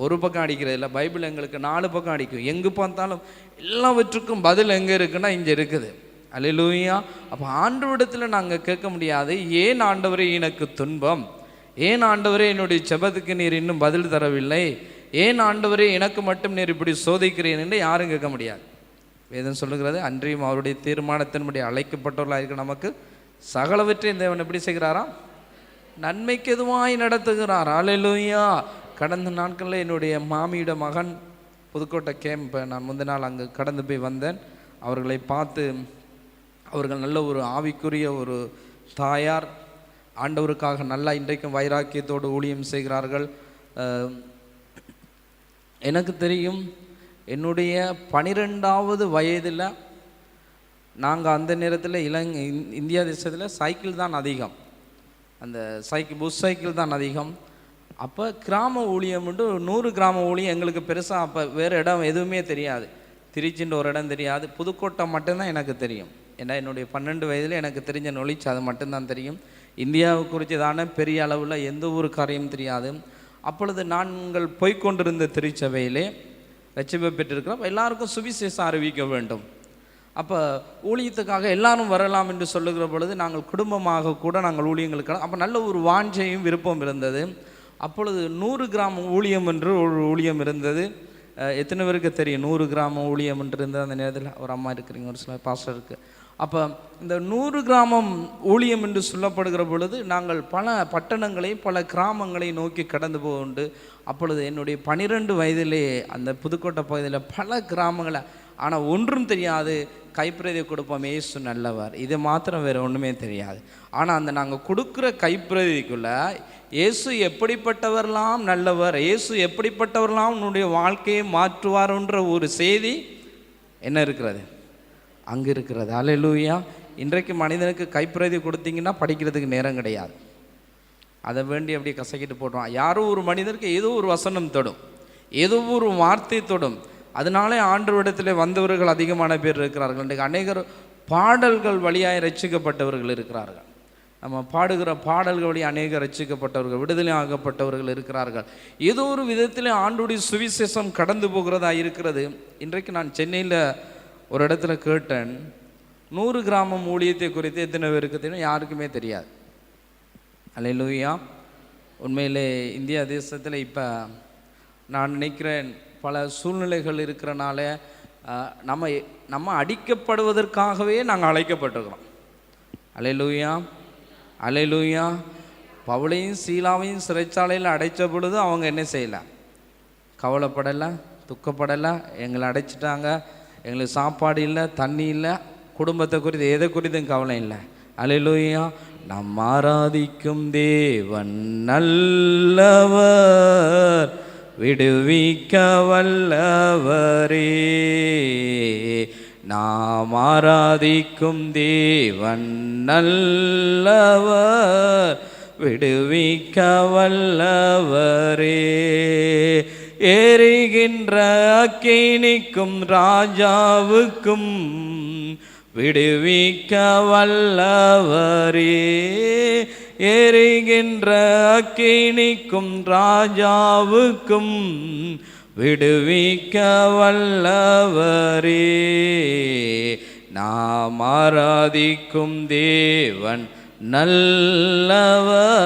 ஒரு பக்கம் அடிக்கிறது இல்லை. பைபிள் எங்களுக்கு 4 பக்கம் அடிக்கும். எங்கே பார்த்தாலும் எல்லாவற்றுக்கும் பதில் எங்கே இருக்குன்னா இங்கே இருக்குது. அல்லேலூயா. அப்போ ஆண்டவரிடத்தில் நாங்கள் கேட்க முடியாது, ஏன் ஆண்டவரே எனக்கு துன்பம், ஏன் ஆண்டவரே என்னுடைய ஜெபத்துக்கு நீர் இன்னும் பதில் தரவில்லை, ஏன் ஆண்டவரே எனக்கு மட்டும் நீர் இப்படி சோதிக்கிறேன் என்று யாரும் கேட்க முடியாது. வேதம் சொல்லுகிறது, அன்றியும் அவருடைய தீர்மானத்தின்படி அழைக்கப்பட்டவர்களாக இருக்க நமக்கு சகலவற்றையும் தேவன் எப்படி செய்கிறாராம்? நன்மைக்கு எதுவாய் நடத்துகிறார். அல்லேலூயா. கடந்த நாட்களில் என்னுடைய மாமியோட மகன் புதுக்கோட்டை கேம்ப், நான் முந்தின நாள் அங்கே கடந்து போய் வந்தேன். அவர்களை பார்த்து, அவர்கள் நல்ல ஒரு ஆவிக்குரிய ஒரு தாயார், ஆண்டவருக்காக நல்லா இன்றைக்கும் வைராக்கியத்தோடு ஊழியம் செய்கிறார்கள். எனக்கு தெரியும், என்னுடைய 12வது வயதில் நாங்கள் அந்த நேரத்தில் இந்தியா தேசத்தில் சைக்கிள் தான் அதிகம், அந்த புஷ் சைக்கிள் தான் அதிகம். அப்போ கிராம ஊழியம் 100 கிராம ஊழியம் எங்களுக்கு பெருசாக அப்போ வேறு இடம் எதுவுமே தெரியாது. திருச்சின்ற ஒரு இடம் தெரியாது, புதுக்கோட்டை மட்டும்தான் எனக்கு தெரியும். ஏன்னா என்னுடைய 12 வயதில் எனக்கு தெரிஞ்ச நொழிச்சு அது மட்டும்தான் தெரியும். இந்தியாவை குறித்து தானே பெரிய அளவில் எந்த ஒரு காரியமும் தெரியாது. அப்பொழுது நாங்கள் போய்கொண்டிருந்த திருச்சபையிலே ரட்சிப்பை பெற்றிருக்கிறோம். எல்லாருக்கும் சுவிசேஷம் அறிவிக்க வேண்டும். அப்போ ஊழியத்துக்காக எல்லாரும் வரலாம் என்று சொல்லுகிற பொழுது நாங்கள் குடும்பமாக கூட நாங்கள் ஊழியங்களுக்கு அப்போ நல்ல ஒரு வாஞ்சையும் விருப்பம் இருந்தது. அப்பொழுது 100 கிராம ஊழியம் என்று ஒரு ஊழியம் இருந்தது. எத்தனை பேருக்கு தெரியும் 100 கிராம ஊழியம் என்று இருந்தது? அந்த நேரத்தில் ஒரு அம்மா இருக்கிறீங்க, ஒரு சில பாஸ்டர் இருக்குது. அப்போ இந்த 100 கிராமம் ஊழியம் என்று சொல்லப்படுகிற பொழுது நாங்கள் பல பட்டணங்களை பல கிராமங்களை நோக்கி கடந்து போகுண்டு. அப்பொழுது என்னுடைய 12 வயதிலே அந்த புதுக்கோட்டை பகுதியில் பல கிராமங்களை, ஆனால் ஒன்றும் தெரியாது, கைப்பிரதி கொடுப்போம், இயேசு நல்லவர், இது மாத்திரம் வேறு ஒன்றுமே தெரியாது. ஆனால் அந்த நாங்கள் கொடுக்குற கைப்பிரதிக்குள்ளே இயேசு எப்படிப்பட்டவரெல்லாம் நல்லவர், இயேசு எப்படிப்பட்டவரெல்லாம் உன்னுடைய வாழ்க்கையை மாற்றுவார்ன்ற ஒரு செய்தி என்ன இருக்கிறது? அங்கே இருக்கிறது. அல்லேலூயா. இன்றைக்கு மனிதனுக்கு கைப்பிரதி கொடுத்தீங்கன்னா படிக்கிறதுக்கு நேரம் கிடையாது, அதை வேண்டி அப்படியே கசக்கிட்டு போடுவான். யாரோ ஒரு மனிதருக்கு ஏதோ ஒரு வசனம் தொடும், ஏதோ ஒரு வார்த்தை தொடும். அதனாலே ஆண்டவரிடத்தில் வந்தவர்கள் அதிகமான பேர் இருக்கிறார்கள். இன்றைக்கு அநேகர் பாடல்கள் வழியாக ரட்சிக்கப்பட்டவர்கள் இருக்கிறார்கள். நம்ம பாடுகிற பாடல்கள் வழி அநேக ரட்சிக்கப்பட்டவர்கள், விடுதலை ஆகப்பட்டவர்கள் இருக்கிறார்கள். ஏதோ ஒரு விதத்தில் ஆண்டவருடைய சுவிசேஷம் கடந்து போகிறதா இருக்கிறது. இன்றைக்கு நான் சென்னையில் ஒரு இடத்துல கேட்டேன், 100 கிராமம் ஊழியத்தை குறித்து எத்தனை பேருக்கு தெரியும்? யாருக்குமே தெரியாது. அல்லேலூயா. உண்மையிலே இந்தியா தேசத்தில் இப்போ நான் நினைக்கிறேன் பல சூழ்நிலைகள் இருக்கிறனால நம்ம அடிக்கப்படுவதற்காகவே நாங்கள் அழைக்கப்பட்டிருக்கிறோம். அல்லேலூயா, அல்லேலூயா. பவுலையும் சீலாவையும் சிறைச்சாலையில் அடைச்ச பொழுது அவங்க என்ன செய்யலை? கவலைப்படலை, துக்கப்படலை. எங்களை அடைச்சிட்டாங்க, எங்களுக்கு சாப்பாடு இல்லை, தண்ணி இல்லை, குடும்பத்தை குறித்து எதை குறித்தும் கவலை இல்லை. அல்லேலூயா. நம் ஆராதிக்கும் தேவன் நல்லவர், விடுவிக்க வல்லவரே. நாம் ஆராதிக்கும் தேவன் நல்லவர், விடுவிக்க வல்லவரே. எரிகின்ற அக்கினிக்கும் ராஜாவுக்கும் விடுவிக்க வல்லவரே. எரிகின்ற அக்கினிக்கும் ராஜாவுக்கும் விடுவிக்க வல்லவரே. நாம் ஆராதிக்கும் தேவன் நல்லவர்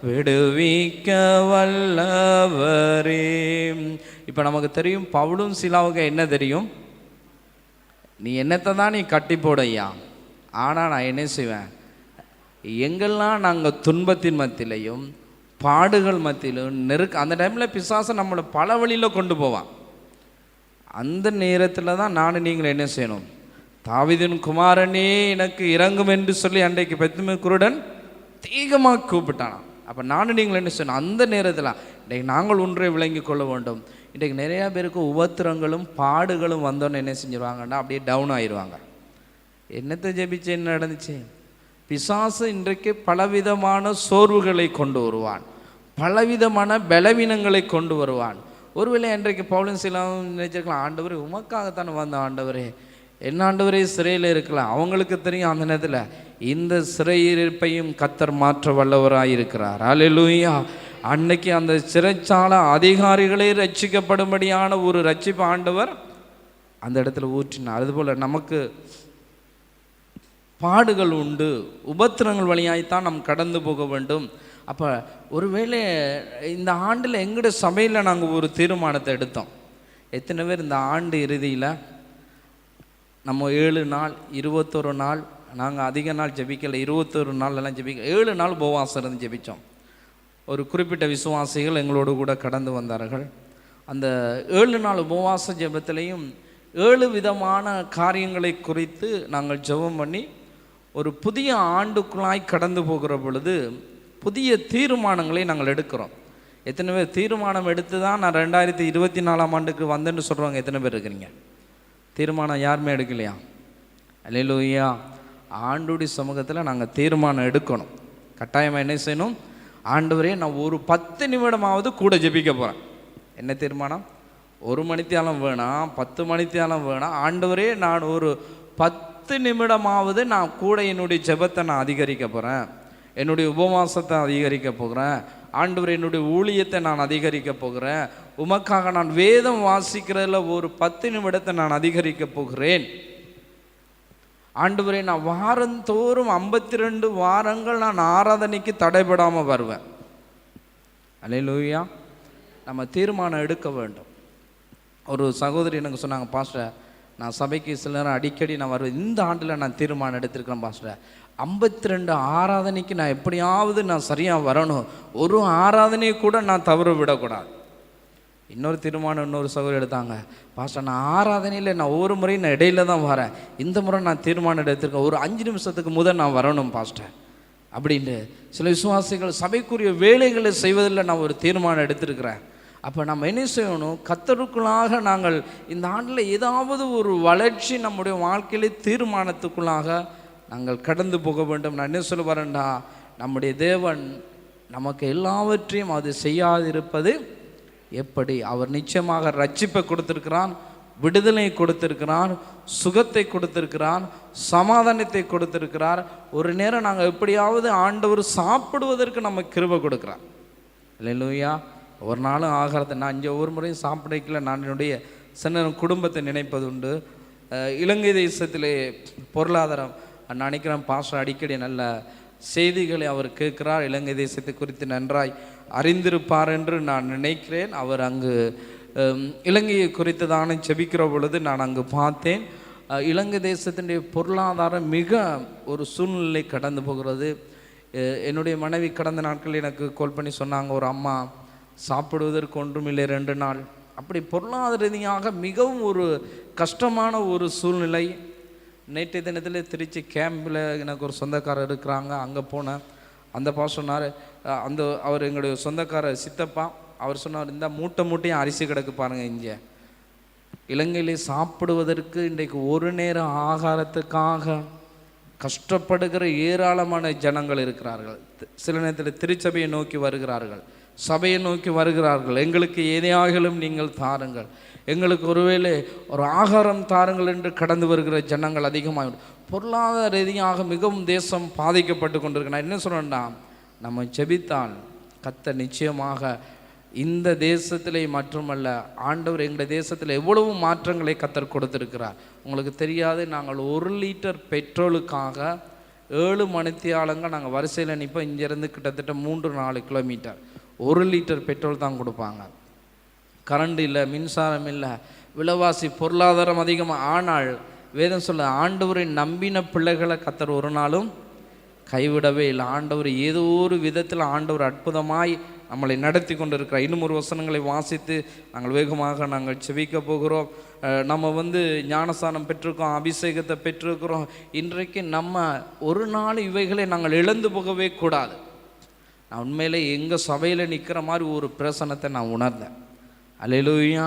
விடுவிக்க வல்லவரே. இப்போ நமக்கு தெரியும், பவுலும் சீலாவுக்கு என்ன தெரியும்? நீ என்னத்தை தான் நீ கட்டி போடையா, ஆனால் நான் என்ன செய்வேன், எங்கெல்லாம் நாங்கள் துன்பத்தின் மத்தியிலையும் பாடுகள் மத்தியிலும் அந்த டைமில் பிசாசை நம்மளை பல வழியில் கொண்டு போவான். அந்த நேரத்தில் தான் நான் நீங்கள் என்ன செய்யணும், தாவீதின் குமாரனே எனக்கு இறங்கும் என்று சொல்லி அன்றைக்கு பெத்லகேமு குருடன் தீகமாக கூப்பிட்டான். அப்போ நானும் நீங்கள் என்ன செய்யணும், அந்த நேரத்தில் இன்றைக்கு நாங்கள் ஒன்றை விளங்கி கொள்ள வேண்டும். இன்றைக்கு நிறையா பேருக்கு உபத்திரங்களும் பாடுகளும் வந்தோன்னு என்ன செஞ்சிருவாங்கன்னா அப்படியே டவுன் ஆயிடுவாங்க. என்னத்தை ஜெபிச்சு என்ன நடந்துச்சு? பிசாசு இன்றைக்கு பலவிதமான சோர்வுகளை கொண்டு வருவான், பலவிதமான பலவீனங்களை கொண்டு வருவான். ஒருவேளை இன்றைக்கு பவுலும் சீலாவும் நினைச்சிருக்கலாம், ஆண்டவரே உமக்காகத்தானே வந்த ஆண்டவரே, என்ன ஆண்டவரே சிறையில் இருக்கலாம். அவங்களுக்கு தெரியும் அந்த நேரத்தில் இந்த சிறையிருப்பையும் கர்த்தர் மாற்ற வல்லவராக இருக்கிறார். அல்லேலூயா. அன்னைக்கு அந்த சிறைச்சாலை அதிகாரிகளே ரட்சிக்கப்படும்படியான ஒரு ரட்சிப்பு ஆண்டவர் அந்த இடத்துல ஊற்றினார். அதுபோல் நமக்கு பாடுகள் உண்டு, உபத்திரங்கள் வழியாய்த்தான் நாம் கடந்து போக வேண்டும். அப்போ ஒருவேளை இந்த ஆண்டில் எங்களுடைய சபையில் நாங்கள் ஒரு தீர்மானத்தை எடுத்தோம். எத்தனை பேர் இந்த ஆண்டு இறுதியில் நம்ம 7 நாள் 21 நாள், நாங்கள் அதிக நாள் ஜெபிக்கலை, 21 நாள்லாம் ஜெபிக்கல, 7 நாள் உபவாசம் இருந்து ஜெபித்தோம். ஒரு குறிப்பிட்ட விசுவாசிகள் எங்களோடு கூட கடந்து வந்தார்கள். அந்த 7 நாள் உபவாச ஜெபத்திலையும் 7 விதமான காரியங்களை குறித்து நாங்கள் ஜெபம் பண்ணி ஒரு புதிய ஆண்டுக்குள்ளாய் கடந்து போகிற பொழுது புதிய தீர்மானங்களை நாங்கள் எடுக்கிறோம். எத்தனை பேர் தீர்மானம் எடுத்து தான் நான் 2024ஆம் ஆண்டுக்கு வந்தேன்னு சொல்கிறவங்க எத்தனை பேர் இருக்கிறீங்க? தீர்மானம் யாருமே எடுக்கலையா? அல்லேலூயா. ஆண்டுடைய சமூகத்தில் நாங்கள் தீர்மானம் எடுக்கணும். கட்டாயமாக என்ன செய்யணும்? ஆண்டவரே நான் ஒரு 10 நிமிடமாவது கூட ஜெபிக்க போகிறேன். என்ன தீர்மானம்? 1 மணித்தியாலம் வேணாம், 10 மணித்தியாலம் வேணாம். ஆண்டவரே நான் ஒரு 10 நிமிடமாவது நான் கூட என்னுடைய ஜெபத்தை நான் அதிகரிக்க போகிறேன், என்னுடைய உபவாசத்தை அதிகரிக்க போகிறேன். ஆண்டவரே என்னுடைய ஊழியத்தை நான் அதிகரிக்க போகிறேன். உமக்காக நான் வேதம் வாசிக்கிறதுல ஒரு 10 நிமிடத்தை நான் அதிகரிக்க போகிறேன். ஆண்டவரே நான் வாரந்தோறும் 52 வாரங்கள் நான் ஆராதனைக்கு தடைபடாமல் வருவேன். அல்லேலூயா. நம்ம தீர்மானம் எடுக்க வேண்டும். ஒரு சகோதரி எனக்கு சொன்னாங்க, பாஸ்டர் நான் சபைக்கு சில நேரம் அடிக்கடி நான் வருவேன், இந்த ஆண்டில் நான் தீர்மானம் எடுத்திருக்கிறேன் பாஸ்டர், 52 ஆராதனைக்கு நான் எப்படியாவது நான் சரியாக வரணும், ஒரு ஆராதனையை கூட நான் தவறு விடக்கூடாது. இன்னொரு தீர்மானம் இன்னொரு சகோதரி எடுத்தாங்க, பாஸ்டர் நான் ஆராதனையில் நான் ஒவ்வொரு முறையும் நான் இடையில தான் வரேன், இந்த முறை நான் தீர்மானம் எடுத்திருக்கேன், ஒரு 5 நிமிஷத்துக்கு முதல் நான் வரணும் பாஸ்டர் அப்படின்ட்டு. சில விசுவாசிகள் சபைக்குரிய வேலைகளை செய்வதில் நான் ஒரு தீர்மானம் எடுத்திருக்கிறேன். அப்போ நம்ம என்ன செய்யணும்? கர்த்தருக்குள்ளாக நாங்கள் இந்த ஆண்டில் ஏதாவது ஒரு வளர்ச்சி நம்முடைய வாழ்க்கையிலே தீர்மானத்துக்குள்ளாக நாங்கள் கடந்து போக வேண்டும். நான் என்ன சொல்ல வரேன்டா, நம்முடைய தேவன் நமக்கு எல்லாவற்றையும் அது செய்யாதிருப்பது எப்படி? அவர் நிச்சயமாக ரட்சிப்பை கொடுத்திருக்கிறான், விடுதலை கொடுத்திருக்கிறான், சுகத்தை கொடுத்திருக்கிறான், சமாதானத்தை கொடுத்திருக்கிறார். ஒரு நேரம் நாங்கள் எப்படியாவது ஆண்டவர் சாப்பிடுவதற்கு நம்ம கிருபை கொடுக்குறார். அல்லேலூயா. ஒரு நாளும் ஆகாரத்தை நான் இங்கே ஒரு முறையும் சாப்பிடக்கல. நான் என்னுடைய சின்ன குடும்பத்தை நினைப்பது உண்டு. இலங்கை தேசத்திலே பொருளாதாரம் நான் நினைக்கிறேன் பாஸ்டர் அடிக்கடி நல்ல செய்திகளை அவர் கேட்கிறார், இலங்கை தேசத்தை குறித்து நன்றாய் அறிந்திருப்பார் என்று நான் நினைக்கிறேன். அவர் அங்கு இலங்கையை குறித்து தானே செபிக்கிற பொழுது நான் அங்கு பார்த்தேன். இலங்கை தேசத்தினுடைய பொருளாதாரம் மிக ஒரு சூழ்நிலை கடந்து போகிறது. என்னுடைய மனைவி கடந்த நாட்கள் எனக்கு கால் பண்ணி சொன்னாங்க, ஒரு அம்மா சாப்பிடுவதற்கு ஒன்றுமில்லை 2 நாள், அப்படி பொருளாதார ரீதியாக மிகவும் ஒரு கஷ்டமான ஒரு சூழ்நிலை. நேற்றைய தினத்தில் திருச்சி கேம்பில் எனக்கு ஒரு சொந்தக்காரர் இருக்கிறாங்க, அங்கே போனேன். அந்த பாஸ் சொன்னார், அவர் எங்களுடைய சொந்தக்காரர் சித்தப்பா, அவர் சொன்னார், இந்த மூட்டையும் அரிசி கிடக்கு பாருங்கள், இங்கே இலங்கையிலே சாப்பிடுவதற்கு இன்றைக்கு ஒரு நேரம் ஆகாரத்துக்காக கஷ்டப்படுகிற ஏராளமான ஜனங்கள் இருக்கிறார்கள். சில நேரத்தில் திருச்சபையை நோக்கி வருகிறார்கள், சபையை நோக்கி வருகிறார்கள், எங்களுக்கு எதையாகலும் நீங்கள் தாருங்கள், எங்களுக்கு ஒருவேளை ஒரு ஆகாரம் தாருங்கள் என்று கடந்து வருகிற ஜனங்கள் அதிகமாக. பொருளாதார ரீதியாக மிகவும் தேசம் பாதிக்கப்பட்டு கொண்டிருக்கு. நான் என்ன சொல்கிறேன்னா, நம்ம ஜெபித்தால் கர்த்தர் நிச்சயமாக இந்த தேசத்திலே மட்டுமல்ல, ஆண்டவர் எங்கள் தேசத்தில் எவ்வளவு மாற்றங்களை கர்த்தர் கொடுத்திருக்கிறார். உங்களுக்கு தெரியாது, நாங்கள் 1 லிட்டர் பெட்ரோலுக்காக 7 மணித்தியாலங்க நாங்கள் வரிசையில் நிற்போம். இங்கேருந்து கிட்டத்தட்ட 3-4 கிலோமீட்டர். 1 லிட்டர் பெட்ரோல் தான் கொடுப்பாங்க. கரண்ட் இல்லை, மின்சாரம் இல்லை, விலைவாசி பொருளாதாரம் அதிகமாக. ஆனால் வேதம் சொல்ல, ஆண்டவரை நம்பின பிள்ளைகளை கர்த்தர் ஒரு நாளும் கைவிடவே இல்லை. ஆண்டவர் ஏதோ ஒரு விதத்தில் ஆண்டவர் அற்புதமாய் நம்மளை நடத்தி கொண்டு இருக்கிறார். இன்னும் ஒரு வசனங்களை வாசித்து நாங்கள் வேகமாக நாங்கள் செபிக்க போகிறோம். நம்ம ஞானஸ்தானம் பெற்றிருக்கோம், அபிஷேகத்தை பெற்றிருக்கிறோம். இன்றைக்கு நம்ம ஒரு நாள் இவைகளை நாங்கள் இழந்து போகவே கூடாது. நான் உண்மையிலே எங்கள் சபையில் நிற்கிற மாதிரி ஒரு பிரசனத்தை நான் உணர்ந்தேன். அல்லேலூயா.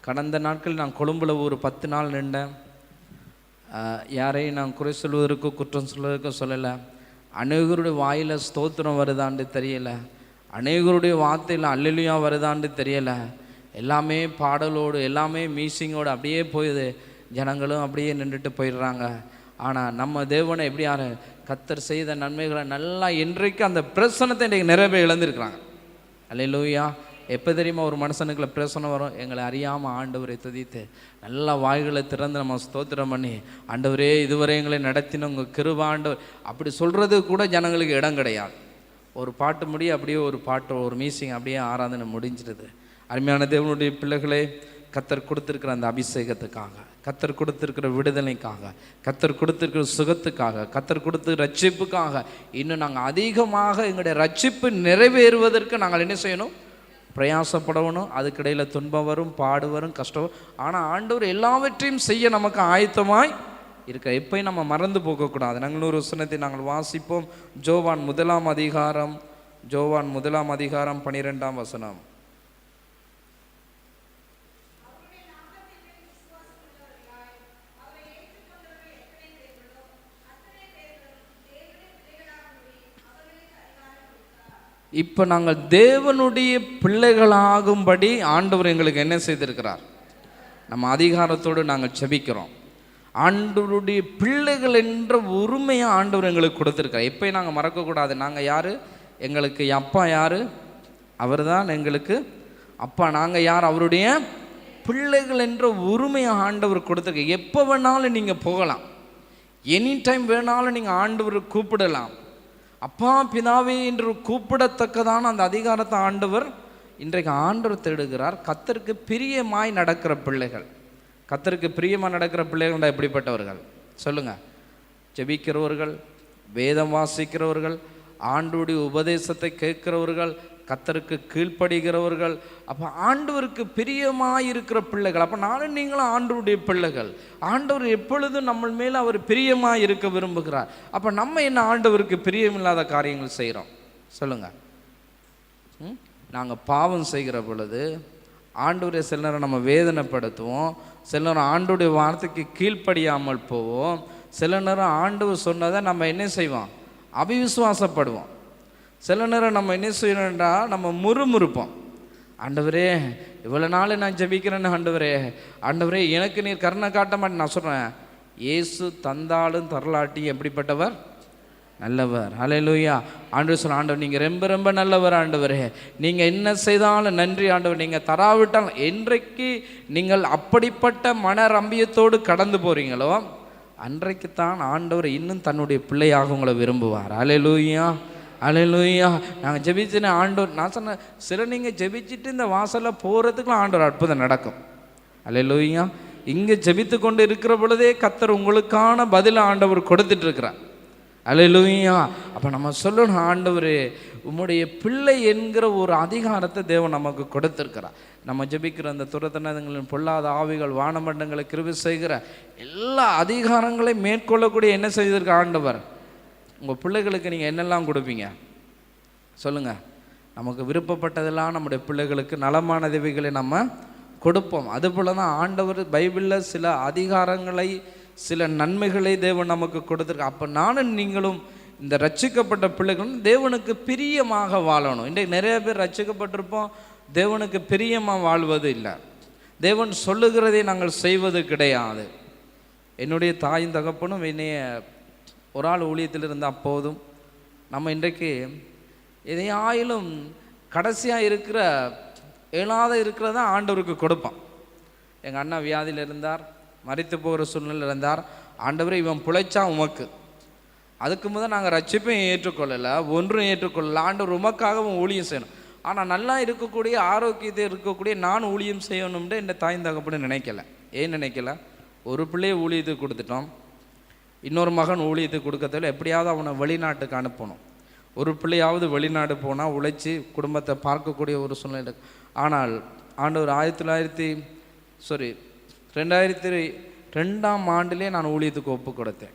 கடந்த நாட்கள் நான் கொழும்புல ஒரு 10 நாள் நின்றேன். யாரையும் நான் குறை சொல்வதற்கோ குற்றம் சொல்வதற்கோ சொல்லலை. அநேகருடைய வாயில் ஸ்தோத்திரம் வருதான்னு தெரியலை, அநேகருடைய வார்த்தையில் அல்லேலூயா வருதான்னு தெரியலை. எல்லாமே பாடலோடு, எல்லாமே மீசிங்கோடு அப்படியே போயிடுது. ஜனங்களும் அப்படியே நின்றுட்டு போயிடுறாங்க. ஆனால் நம்ம தேவனை எப்படி யார் கர்த்தர் செய்த நன்மைகளை நல்லா இன்றைக்கு அந்த பிரசனத்தை இன்றைக்கு நிறைய இழந்திருக்கிறாங்க. அல்லேலூயா. எப்போ தெரியுமா ஒரு மனுஷனுக்குள்ள பிரசனை வரும்? எங்களை அறியாமல் ஆண்டவரை துதித்து நல்லா வாய்களை திறந்து நம்ம ஸ்தோத்திரம் பண்ணி, ஆண்டவரே இதுவரை எங்களை நடத்தின உங்கள் கிருபை ஆண்டவர், அப்படி சொல்கிறது கூட ஜனங்களுக்கு இடம் கிடையாது. ஒரு பாட்டு முடிய அப்படியே ஒரு பாட்டு, ஒரு மீசிங் அப்படியே ஆராதனை முடிஞ்சிடுது. அருமையான தேவனுடைய பிள்ளைகளே, கர்த்தர் கொடுத்துருக்கிற அந்த அபிஷேகத்துக்காக, கர்த்தர் கொடுத்துருக்கிற விடுதலைக்காக, கர்த்தர் கொடுத்துருக்கிற சுகத்துக்காக, கர்த்தர் கொடுத்து ரட்சிப்புக்காக இன்னும் நாங்கள் அதிகமாக எங்களுடைய ரட்சிப்பு நிறைவேறுவதற்கு நாங்கள் என்ன செய்யணும்? பிரயாசப்படணும். அதுக்கிடையில் துன்பம் வரும், பாடு வரும், கஷ்டம் வரும். ஆனால் ஆண்டவர் எல்லாவற்றையும் செய்ய நமக்கு ஆயத்தமாய் இருக்க. எப்பயும் நம்ம மறந்து போகக்கூடாது. நாங்கள் ஒரு வசனத்தை நாங்கள் வாசிப்போம். யோவான் 1 அதிகாரம், யோவான் 1 அதிகாரம் 12 வசனம். இப்போ நாங்கள் தேவனுடைய பிள்ளைகளாகும்படி ஆண்டவர் எங்களுக்கு என்ன செய்திருக்கிறார்? நம்ம அதிகாரத்தோடு நாங்கள் செபிக்கிறோம். ஆண்டவருடைய பிள்ளைகள் என்ற உரிமையை ஆண்டவர் எங்களுக்கு கொடுத்துருக்கார். எப்பயும் நாங்கள் மறக்கக்கூடாது. நாங்கள் யார்? எங்களுக்கு அப்பா யார்? அவர் தான் எங்களுக்கு அப்பா. நாங்கள் யார்? அவருடைய பிள்ளைகள் என்ற உரிமையை ஆண்டவர் கொடுத்துருக்க. எப்போ வேணாலும் நீங்கள் போகலாம், எனி டைம் வேணாலும் நீங்கள் ஆண்டவர் கூப்பிடலாம். அப்பா பிதாவே என்று கூப்பிடத்தக்கதான அந்த அதிகாரத்தை ஆண்டவர் இன்றைக்கு ஆண்டவர் தேடுகிறார். கர்த்தருக்கு பிரியமாய் நடக்கிற பிள்ளைகள், கர்த்தருக்கு பிரியமாக நடக்கிற பிள்ளைகள் எப்படிப்பட்டவர்கள் சொல்லுங்கள்? ஜெபிக்கிறவர்கள், வேதம் வாசிக்கிறவர்கள், ஆண்டவருடைய உபதேசத்தை கேட்கிறவர்கள், கர்த்தருக்கு கீழ்ப்படுகிறவர்கள். அப்போ ஆண்டவருக்கு பிரியமாக இருக்கிற பிள்ளைகள். அப்போ நானும் நீங்களும் ஆண்டவருடைய பிள்ளைகள். ஆண்டவர் எப்பொழுதும் நம்ம மேலே அவர் பிரியமாக இருக்க விரும்புகிறார். அப்போ நம்ம என்ன ஆண்டவருக்கு பிரியமில்லாத காரியங்கள் செய்கிறோம் சொல்லுங்கள்? நாங்கள் பாவம் செய்கிற பொழுது ஆண்டவரை சில நேரம் நம்ம வேதனைப்படுத்துவோம், சில நேரம் ஆண்டவருடைய வார்த்தைக்கு கீழ்ப்படியாமல் போவோம், சில நேரம் ஆண்டவர் சொன்னதை நம்ம என்ன செய்வோம்? அவிசுவாசப்படுவோம். சில நேரம் நம்ம என்ன செய்யணும்டா, நம்ம முறுமுறுப்போம். ஆண்டவரே இவ்வளோ நாள் நான் ஜெபிக்கிறேன்னு, ஆண்டவரே ஆண்டவரே எனக்கு நீர் கருணை காட்ட மாட்டேன். நான் சொல்கிறேன், இயேசு தந்தாலும் தரலாட்டி எப்படிப்பட்டவர்? நல்லவர். ஹல்லேலூயா. ஆண்டவர் சொல்ல, ஆண்டவர் நீங்கள் ரொம்ப ரொம்ப நல்லவர் ஆண்டவரே, நீங்கள் என்ன செய்தாலும் நன்றி ஆண்டவர், நீங்கள் தராவிட்டால் என்றைக்கு நீங்கள் அப்படிப்பட்ட மன ரம்பியத்தோடு கடந்து போகிறீங்களோ அன்றைக்குத்தான் ஆண்டவர் இன்னும் தன்னுடைய பிள்ளையாக உங்களை விரும்புவார். ஹல்லேலூயா, ஹல்லேலூயா. நாங்கள் ஜெபிச்சுன்னு ஆண்டவர், நான் சொன்னேன் சில நீங்கள் ஜெபிச்சுட்டு இந்த வாசலில் போகிறதுக்குலாம் ஆண்டவர் அற்புதம் நடக்கும். ஹல்லேலூயா. இங்கே ஜெபித்து கொண்டு இருக்கிற பொழுதே கர்த்தர் உங்களுக்கான பதில் ஆண்டவர் கொடுத்துட்ருக்கிறார். ஹல்லேலூயா. அப்போ நம்ம சொல்லணும், ஆண்டவர் உம்முடைய பிள்ளை என்கிற ஒரு அதிகாரத்தை தேவன் நமக்கு கொடுத்துருக்கிறார். நம்ம ஜெபிக்கிற அந்த துரத்தனங்களின் பொல்லாத ஆவிகள், வானமண்டங்களை கிருபை செய்கிற எல்லா அதிகாரங்களையும் மேற்கொள்ளக்கூடிய என்ன செய்திருக்க ஆண்டவர்? உங்கள் பிள்ளைகளுக்கு நீங்கள் என்னெல்லாம் கொடுப்பீங்க சொல்லுங்கள்? நமக்கு விருப்பப்பட்டதெல்லாம் நம்முடைய பிள்ளைகளுக்கு நலமான தேவைகளை நம்ம கொடுப்போம். அதுபோல் தான் ஆண்டவர் பைபிளில் சில அதிகாரங்களை, சில நன்மைகளை தேவன் நமக்கு கொடுத்துருக்கு. அப்போ நானும் நீங்களும் இந்த ரட்சிக்கப்பட்ட பிள்ளைகளும் தேவனுக்கு பிரியமாக வாழணும். இன்றைக்கு நிறைய பேர் ரட்சிக்கப்பட்டிருப்போம், தேவனுக்கு பிரியமாக வாழ்வது இல்லை. தேவன் சொல்லுகிறதை நாங்கள் செய்வது கிடையாது. என்னுடைய தாயும் தகப்பனும் என்னைய ஒரு ஆள் ஊழியத்தில் இருந்தால் அப்போதும் நம்ம இன்றைக்கு எதையாயிலும் கடைசியாக இருக்கிற ஏழாத இருக்கிறத ஆண்டவருக்கு கொடுப்பான். எங்கள் அண்ணா வியாதியில் இருந்தார், மரித்து போகிற சூழ்நிலையில் இருந்தார். ஆண்டவரே இவன் பிழைச்சா உமக்கு, அதுக்கு முதல் நாங்கள் ரட்சிப்பையும் ஏற்றுக்கொள்ளலை, ஒன்றும் ஏற்றுக்கொள்ளலை. ஆண்டவர் உமக்காகவும் ஊழியம் செய்யணும். ஆனால் நல்லா இருக்கக்கூடிய ஆரோக்கியத்தை இருக்கக்கூடிய நான் ஊழியம் செய்யணும்னு என் தாய் தகப்பன்னு நினைக்கல. ஏன் நினைக்கல? ஒரு பிள்ளையை ஊழியத்துக்கு கொடுத்துட்டோம், இன்னொரு மகன் ஊழியத்துக்கு கொடுக்கறதில்ல, எப்படியாவது அவனை வெளிநாட்டுக்கு அனுப்பணும். ஒரு பிள்ளையாவது வெளிநாடு போனால் உழைச்சி குடும்பத்தை பார்க்கக்கூடிய ஒரு சூழ்நிலை. ஆனால் ஆண்டவர் 2002ஆம் ஆண்டிலே நான் ஊழியத்துக்கு ஒப்பு கொடுத்தேன்.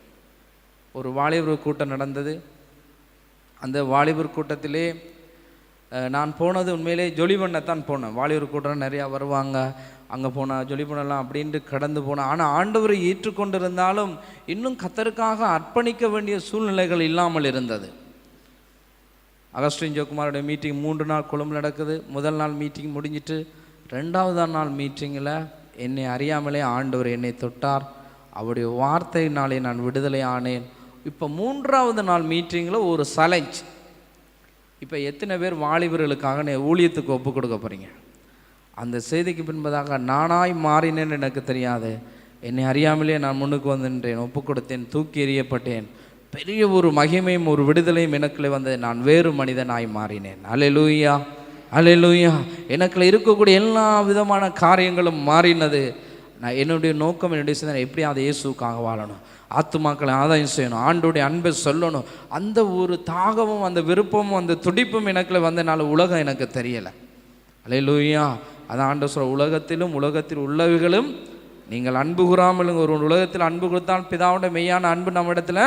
ஒரு வாலிபர் கூட்டம் நடந்தது. அந்த வாலிபர் கூட்டத்திலே நான் போனது உண்மையிலே ஜொலி பண்ணத்தான் போனேன். வாலிபர் கூட்டம் நிறையா வருவாங்க, அங்கே போனால் ஜொலி பண்ணலாம் அப்படின்ட்டு கடந்து போனேன். ஆனால் ஆண்டவரை ஏற்றுக்கொண்டிருந்தாலும் இன்னும் கர்த்தருக்காக அர்ப்பணிக்க வேண்டிய சூழ்நிலைகள் இல்லாமல் இருந்தது. அகஸ்டின் ஜோகுமாரோட மீட்டிங் 3 நாள் கொழும்பு நடக்குது. முதல் நாள் மீட்டிங் முடிஞ்சிட்டு 2வது நாள் மீட்டிங்கில் என்னை அறியாமலே ஆண்டவர் என்னை தொட்டார். அவருடைய வார்த்தையினாலே நான் விடுதலை ஆனேன். இப்போ 3வது நாள் மீட்டிங்கில் ஒரு சலஞ்ச். இப்போ எத்தனை பேர் வாலிபர்களுக்காக ஊழியத்துக்கு ஒப்பு கொடுக்க போகிறீங்க? அந்த செய்திக்கு பின்பதாக நானாய் மாறினேன்னு எனக்கு தெரியாது. என்னை அறியாமலே நான் முன்னுக்கு வந்துன்றேன், ஒப்பு கொடுத்தேன், தூக்கி எறியப்பட்டேன். பெரிய ஒரு மகிமையும் ஒரு விடுதலையும் எனக்குள்ளே வந்தது. நான் வேறு மனிதனாய் மாறினேன். அல்லேலூயா, அல்லேலூயா. எனக்குள்ள இருக்கக்கூடிய எல்லா விதமான காரியங்களும் மாறினது. நான் என்னுடைய நோக்கம், என்னுடைய சிந்தனை எப்படியாவது இயேசுக்காக வாழணும், ஆத்துமாக்களை ஆதாயம் செய்யணும், ஆண்டோடைய அன்பை சொல்லணும். அந்த ஒரு தாகமும் அந்த விருப்பமும் அந்த துடிப்பும் எனக்குள்ள வந்தனால உலகம் எனக்கு தெரியலை. அல்லேலூயா. அதான் ஆண்டவர் சொல்ற, உலகத்திலும் உலகத்தில் உள்ளவைகளும் நீங்கள் அன்பு கூறாமலும். ஒரு உலகத்தில் அன்பு கொடுத்தால் பிதாவுடைய மெய்யான அன்பு நம்ம இடத்துல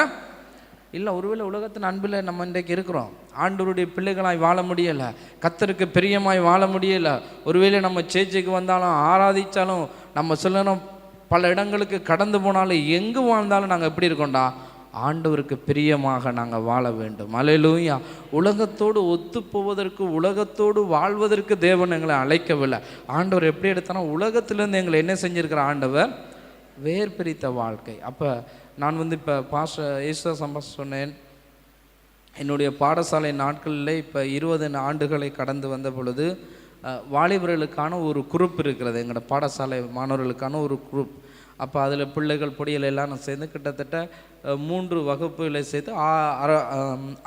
இல்லை. ஒருவேளை உலகத்தின் அன்பில் நம்ம இன்றைக்கு இருக்கிறோம், ஆண்டவருடைய பிள்ளைகளாய் வாழ முடியலை, கர்த்தருக்கு பிரியமாய் வாழ முடியலை. ஒருவேளை நம்ம சேர்ச்சைக்கு வந்தாலும் ஆராதித்தாலும் நம்ம சொல்லணும், பல இடங்களுக்கு கடந்து போனாலும் எங்கு வாழ்ந்தாலும் நாங்கள் எப்படி இருக்கோண்டா, ஆண்டவருக்கு பிரியமாக நாங்கள் வாழ வேண்டும். அல்லேலூயா. உலகத்தோடு ஒத்து போவதற்கு, உலகத்தோடு வாழ்வதற்கு தேவன் எங்களை அழைக்கவில்லை. ஆண்டவர் எப்படி எடுத்தானா, உலகத்திலேருந்து எங்களை என்ன செஞ்சுருக்கிற ஆண்டவர் வேர் பிரித்த வாழ்க்கை. அப்போ நான் இப்போ ஏசுதாஸ் சொன்னேன், என்னுடைய பாடசாலை நாட்களில் இப்போ 20 ஆண்டுகளை கடந்து வந்த பொழுது வாலிபர்களுக்கான ஒரு குரூப் இருக்கிறது, எங்களோட பாடசாலை மாணவர்களுக்கான ஒரு குரூப். அப்போ அதில் பிள்ளைகள் பொடிகள் எல்லாம் சேர்ந்து கிட்டத்தட்ட 3 வகுப்புகளை சேர்த்து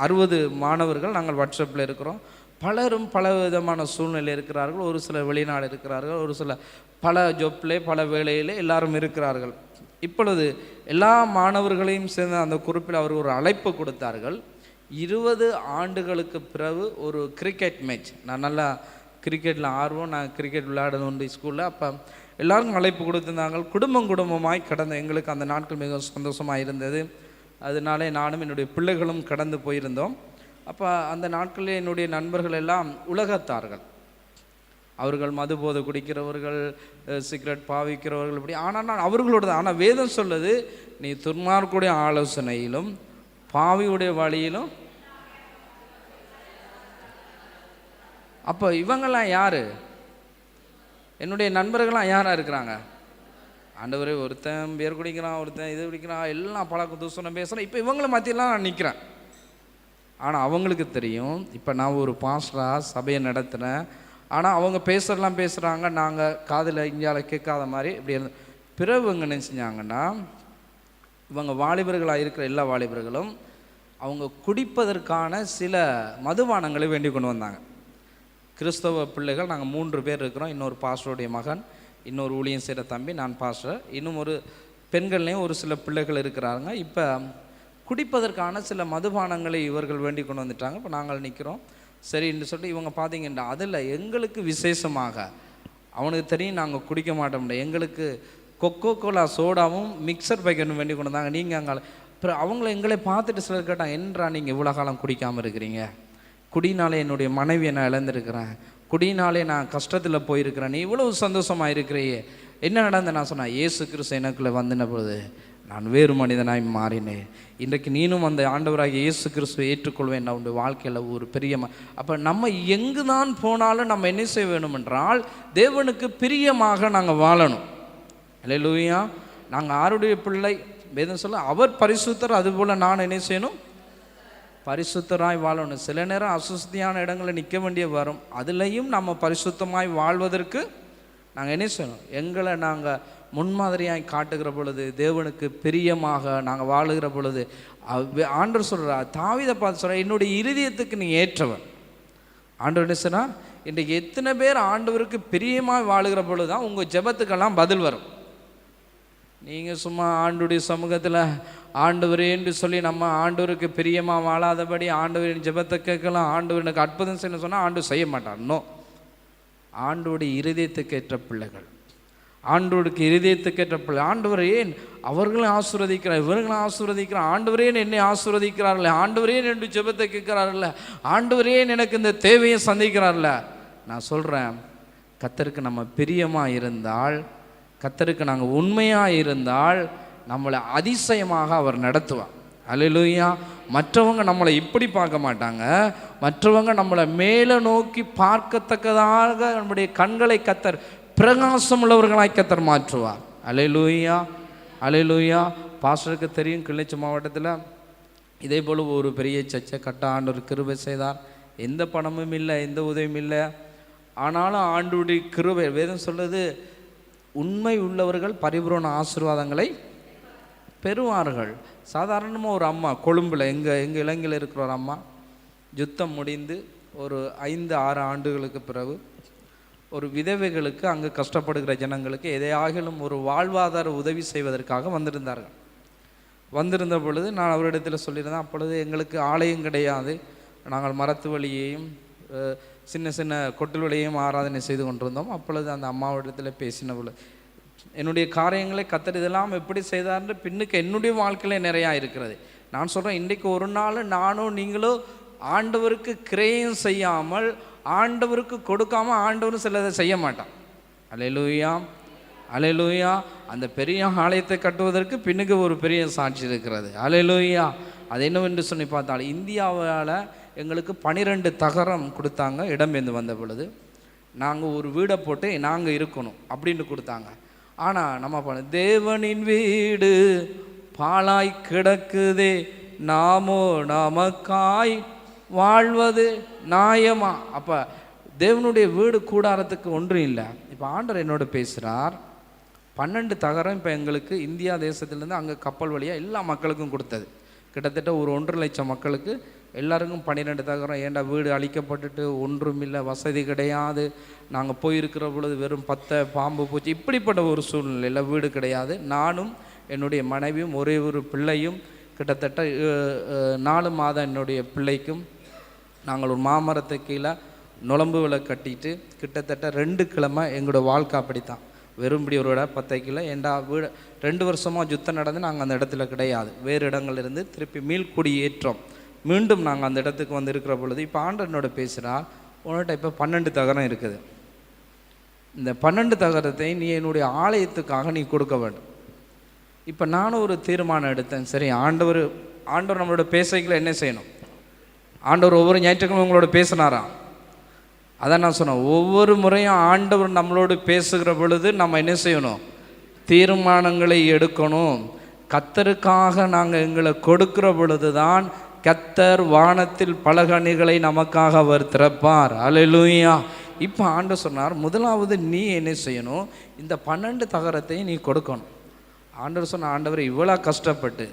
60 மாணவர்கள் நாங்கள் வாட்ஸ்அப்பில் இருக்கிறோம். பலரும் பல விதமான சூழ்நிலை இருக்கிறார்கள். ஒரு சில வெளிநாடு இருக்கிறார்கள், ஒரு சில பல ஜொப்பிலே பல வேலையிலே எல்லாரும் இருக்கிறார்கள். இப்பொழுது எல்லா மாணவர்களையும் சேர்ந்த அந்த குறிப்பில் அவர் ஒரு அழைப்பு கொடுத்தார்கள். 20 ஆண்டுகளுக்கு பிறகு ஒரு கிரிக்கெட் மேட்ச். நான் நல்லா கிரிக்கெட்டில் ஆர்வம், நான் கிரிக்கெட் விளையாடணும் உண்டு ஸ்கூலில். அப்போ எல்லாருக்கும் அழைப்பு கொடுத்துருந்தாங்க. குடும்பமாய் கடந்த எங்களுக்கு அந்த நாட்கள் மிகவும் சந்தோஷமாக இருந்தது. அதனாலே நானும் என்னுடைய பிள்ளைகளும் கடந்து போயிருந்தோம். அப்போ அந்த நாட்களில் என்னுடைய நண்பர்கள் எல்லாம் உலகத்தார்கள். அவர்கள் மது போதை குடிக்கிறவர்கள், சிகரெட் பாவிக்கிறவர்கள், இப்படி. ஆனால் நான் அவர்களோட தான். ஆனால் வேதம் சொல்லுது, நீ துன்மார்க்குடைய ஆலோசனையிலும் பாவியுடைய வழியிலும். அப்போ இவங்கெல்லாம் யார்? என்னுடைய நண்பர்கள்லாம் யாராக இருக்கிறாங்க? ஆண்டவரே, ஒருத்தன் பேர் குடிக்கிறான், ஒருத்தன் இது குடிக்கிறான், எல்லாம் பழக்கம் தூசணம் பேசுகிறேன். இப்போ இவங்களை மத்தியெல்லாம் நான் நிற்கிறேன். ஆனால் அவங்களுக்கு தெரியும், இப்போ நான் ஒரு பாஸ்டராக சபையை நடத்துகிறேன். ஆனால் அவங்க பேசுகிறாங்க, நாங்கள் காதில் இந்தியாவில் கேட்காத மாதிரி இப்படி இருந்து. பிறகு இவங்க என்ன செஞ்சாங்கன்னா, இவங்க வாலிபர்களாக இருக்கிற எல்லா வாலிபர்களும் அவங்க குடிப்பதற்கான சில மதுபானங்களை வேண்டி கொண்டு வந்தாங்க. கிறிஸ்தவ பிள்ளைகள் நாங்கள் 3 பேர் இருக்கிறோம். இன்னொரு பாஸ்டருடைய மகன், இன்னொரு ஊழியம் செய்கிற தம்பி, நான் பாஸ்டர், இன்னும் ஒரு பெண்கள்லேயும் ஒரு சில பிள்ளைகள் இருக்கிறாங்க. இப்போ குடிப்பதற்கான சில மதுபானங்களை இவர்கள் வேண்டி கொண்டு வந்துட்டாங்க. இப்போ நாங்கள் நிற்கிறோம். சரின்னு சொல்லிட்டு இவங்க பார்த்தீங்கன்னா, அதில் எங்களுக்கு விசேஷமாக, அவனுக்கு தெரியும் நாங்கள் குடிக்க மாட்டோம், எங்களுக்கு கொக்கோ கோலா சோடாவும் மிக்சர் பேக்கெட்டும் வேண்டி கொண்டு வந்தாங்க. நீங்கள் அங்கே அப்புறம் அவங்கள எங்களை பார்த்துட்டு சிலர் கேட்டாங்க, என்னடா நீங்கள் இவ்வளோ காலம் குடிக்காமல் இருக்கிறீங்க? குடினாலே என்னுடைய மனைவியை நான் இழந்திருக்கிறேன், குடினாலே நான் கஷ்டத்தில் போயிருக்கிறேன், நீ இவ்வளவு சந்தோஷமாக இருக்கிறையே, என்ன நடந்து? நான் சொன்னேன், இயேசு கிறிஸ்து எனக்குள்ளே வந்தின பொழுது நான் வேறு மனிதனாய் மாறினேன். இன்றைக்கு நீனும் அந்த ஆண்டவராகிய இயேசு கிறிஸ்துவை ஏற்றுக்கொள்வேன். நான் உடைய வாழ்க்கையில் ஒரு பெரிய அப்போ நம்ம எங்கு தான் போனாலும் நம்ம என்ன செய்ய வேணும் என்றால், தேவனுக்கு பிரியமாக நாங்கள் வாழணும். அல்லேலூயா. நாங்கள் ஆருடைய பிள்ளை? வேதம் சொல்ல, அவர் பரிசுத்தர், அதுபோல் நான் என்ன செய்யணும்? பரிசுத்தராய் வாழணும். சில நேரம் அசுஸ்தியான இடங்களில் நிற்க வேண்டிய வரும். அதுலேயும் நம்ம பரிசுத்தமாய் வாழ்வதற்கு நாங்கள் என்ன செய்யணும்? எங்களை நாங்கள் முன்மாதிரியாய் காட்டுகிற பொழுது, தேவனுக்கு பிரியமாக நாங்கள் வாழுகிற பொழுது, ஆண்டவர் சொல்கிறார், தாவீதை பார்த்து சொல்கிறார், என்னுடைய இருதயத்துக்கு நீ ஏற்றவன். ஆண்டவர் என்ன சொன்னார், இன்றைக்கு எத்தனை பேர் ஆண்டவருக்கு பிரியமாக வாழுகிற பொழுது தான் உங்கள் ஜெபத்துக்கெல்லாம் பதில் வரும். நீங்கள் சும்மா ஆண்டவருடைய சமூகத்தில் ஆண்டவரே என்று சொல்லி நம்ம ஆண்டவருக்கு பிரியமாக வாழாதபடி ஆண்டவரின் ஜெபத்தை கேட்கலாம், ஆண்டவர் எனக்கு அற்புதம் செய்யணும்னு சொன்னால் ஆண்டவர் செய்ய மாட்டார். நோ, ஆண்டவருடைய இருதயத்துக்கு ஏற்ற பிள்ளைகள், ஆண்டவருக்கு இருதயத்துக்கு ஏற்ற பிள்ளை. ஆண்டவர் ஏன் அவர்களும் ஆசீர்வதிக்கிறார், இவர்களும் ஆசீர்வதிக்கிறார், ஆண்டவரே என்னை ஆசீர்வதிக்கிறார்களே, ஆண்டவரே என்று ஜெபத்தை கேட்கிறார்கள, ஆண்டவரே எனக்கு இந்த தேவையை சந்திக்கிறார்ல. நான் சொல்கிறேன், கர்த்தருக்கு நம்ம பிரியமாக இருந்தால், கர்த்தருக்கு நாங்கள் உண்மையாக இருந்தால் நம்மளை அதிசயமாக அவர் நடத்துவார். அல்லேலூயா. மற்றவங்க நம்மளை இப்படி பார்க்க மாட்டாங்க, மற்றவங்க நம்மளை மேலே நோக்கி பார்க்கத்தக்கதாக நம்முடைய கண்களை கர்த்தர் பிரகாசம் உள்ளவர்களாய் கர்த்தர் மாற்றுவார். அல்லேலூயா, அல்லேலூயா. பாஸ்டருக்கு தெரியும், கிளிநொச்சி மாவட்டத்தில் இதே போல் ஒரு பெரிய சர்ச்சை கட்ட ஆண்டவர் கிருபை செய்தார். எந்த பணமும் இல்லை, எந்த உதவியும் இல்லை. ஆனாலும் ஆண்டவருடைய கிருபை, வேதம் சொல்லுது, உண்மை உள்ளவர்கள் பரிபூரண ஆசீர்வாதங்களை பெறுவார்கள். சாதாரணமாக ஒரு அம்மா கொழும்பில், எங்கள் இலங்கையில் இருக்கிற ஒரு அம்மா, யுத்தம் முடிந்து ஒரு 5-6 ஆண்டுகளுக்கு பிறகு ஒரு விதவைகளுக்கு, அங்கு கஷ்டப்படுகிற ஜனங்களுக்கு எதையாகிலும் ஒரு வாழ்வாதார உதவி செய்வதற்காக வந்திருந்தார்கள். வந்திருந்த பொழுது நான் அவரிடத்தில் சொல்லியிருந்தேன், அப்பொழுது எங்களுக்கு ஆலயம் கிடையாது, நாங்கள் மரத்து வழியையும் சின்ன சின்ன கொட்டில் வழியையும் ஆராதனை செய்து கொண்டிருந்தோம். அப்பொழுது அந்த அம்மாவிடத்தில் பேசின பொழுது, என்னுடைய காரியங்களை கர்த்தர் இதெல்லாம் எப்படி செய்தார்னு பின்னுக்கு என்னுடைய வாழ்க்கையில் நிறையா இருக்கிறது. நான் சொல்கிறேன், இன்றைக்கு ஒரு நாள் நானும் நீங்களும் ஆண்டவருக்கு கிரயம் செய்யாமல், ஆண்டவருக்கு கொடுக்காமல் ஆண்டவரும் சிலதை செய்ய மாட்டான். அல்லேலூயா, அல்லேலூயா. அந்த பெரிய ஆலயத்தை கட்டுவதற்கு பின்னுக்கு ஒரு பெரிய சாட்சி இருக்கிறது. அல்லேலூயா. அது என்னவென்று சொல்லி பார்த்தால், இந்தியாவால் எங்களுக்கு 12 தகரம் கொடுத்தாங்க. இடம்பெயர்ந்து வந்த பொழுது நாங்கள் ஒரு வீடை போட்டு நாங்கள் இருக்கணும் அப்படின்னு கொடுத்தாங்க. ஆனால் நம்ம தேவனின் வீடு பாழாய் கிடக்குதே, நாமோ நமக்காய் வாழ்வது நியாயமா? அப்போ தேவனுடைய வீடு கூடாரத்துக்கு ஒன்றும் இல்லை. இப்போ ஆண்டவர் என்னோட பேசுகிறார், 12 தகரம் இப்போ எங்களுக்கு இந்தியா தேசத்துலேருந்து அங்கே கப்பல் வழியாக எல்லா மக்களுக்கும் கொடுத்தது. கிட்டத்தட்ட ஒரு 1.5 லட்சம் மக்களுக்கு எல்லாருக்கும் 12 தகரம். ஏண்டா வீடு அழிக்கப்பட்டுட்டு ஒன்றும் இல்லை, வசதி கிடையாது, நாங்கள் போயிருக்கிற பொழுது வெறும் 10 பாம்பு பூச்சி, இப்படிப்பட்ட ஒரு சூழ்நிலையில் வீடு கிடையாது. நானும் என்னுடைய மனைவியும் ஒரே ஒரு பிள்ளையும், கிட்டத்தட்ட 4 மாதம் என்னுடைய பிள்ளைக்கும் நாங்கள் ஒரு மாமரத்தை கீழே நுழம்பு விலை கட்டிட்டு கிட்டத்தட்ட 2 கிழமை எங்களோட வாழ்க்கை அப்படித்தான். வெறும்படி ஒரு இடம் 10 கிலோ. ஏண்டா வீடு 2 வருஷமாக யுத்தம் நடந்து நாங்கள் அந்த இடத்துல கிடையாது, வேறு இடங்கள்லேருந்து திருப்பி மீள்குடியேற்றோம். மீண்டும் நாங்கள் அந்த இடத்துக்கு வந்து இருக்கிற பொழுது இப்போ ஆண்டவனோட பேசுகிறா, உன்கிட்ட இப்போ 12 தகரம் இருக்குது, இந்த 12 தகரத்தை நீ என்னுடைய ஆலயத்துக்காக நீ கொடுக்க வேண்டும். இப்போ நானும் ஒரு தீர்மானம் எடுத்தேன். சரி, ஆண்டவர் நம்மளோட பேசைகளை என்ன செய்யணும்? ஆண்டவர் ஒவ்வொரு ஞாயிற்றுக்கிழமை உங்களோட பேசினாராம். அதான் நான் சொன்னேன், ஒவ்வொரு முறையும் ஆண்டவர் நம்மளோடு பேசுகிற பொழுது நம்ம என்ன செய்யணும்? தீர்மானங்களை எடுக்கணும். கர்த்தருக்காக நாங்கள் எங்களை கொடுக்கிற பொழுது தான் கர்த்தர் வானத்தில் பலகணிகளை நமக்காக அவர் திறப்பார். அல்லேலூயா. இப்போ ஆண்டவர் சொன்னார், முதலாவது நீ என்ன செய்யணும்? இந்த 12 தகரத்தை நீ கொடுக்கணும். ஆண்டவர் சொன்ன, ஆண்டவர் இவ்வளோ கஷ்டப்பட்டு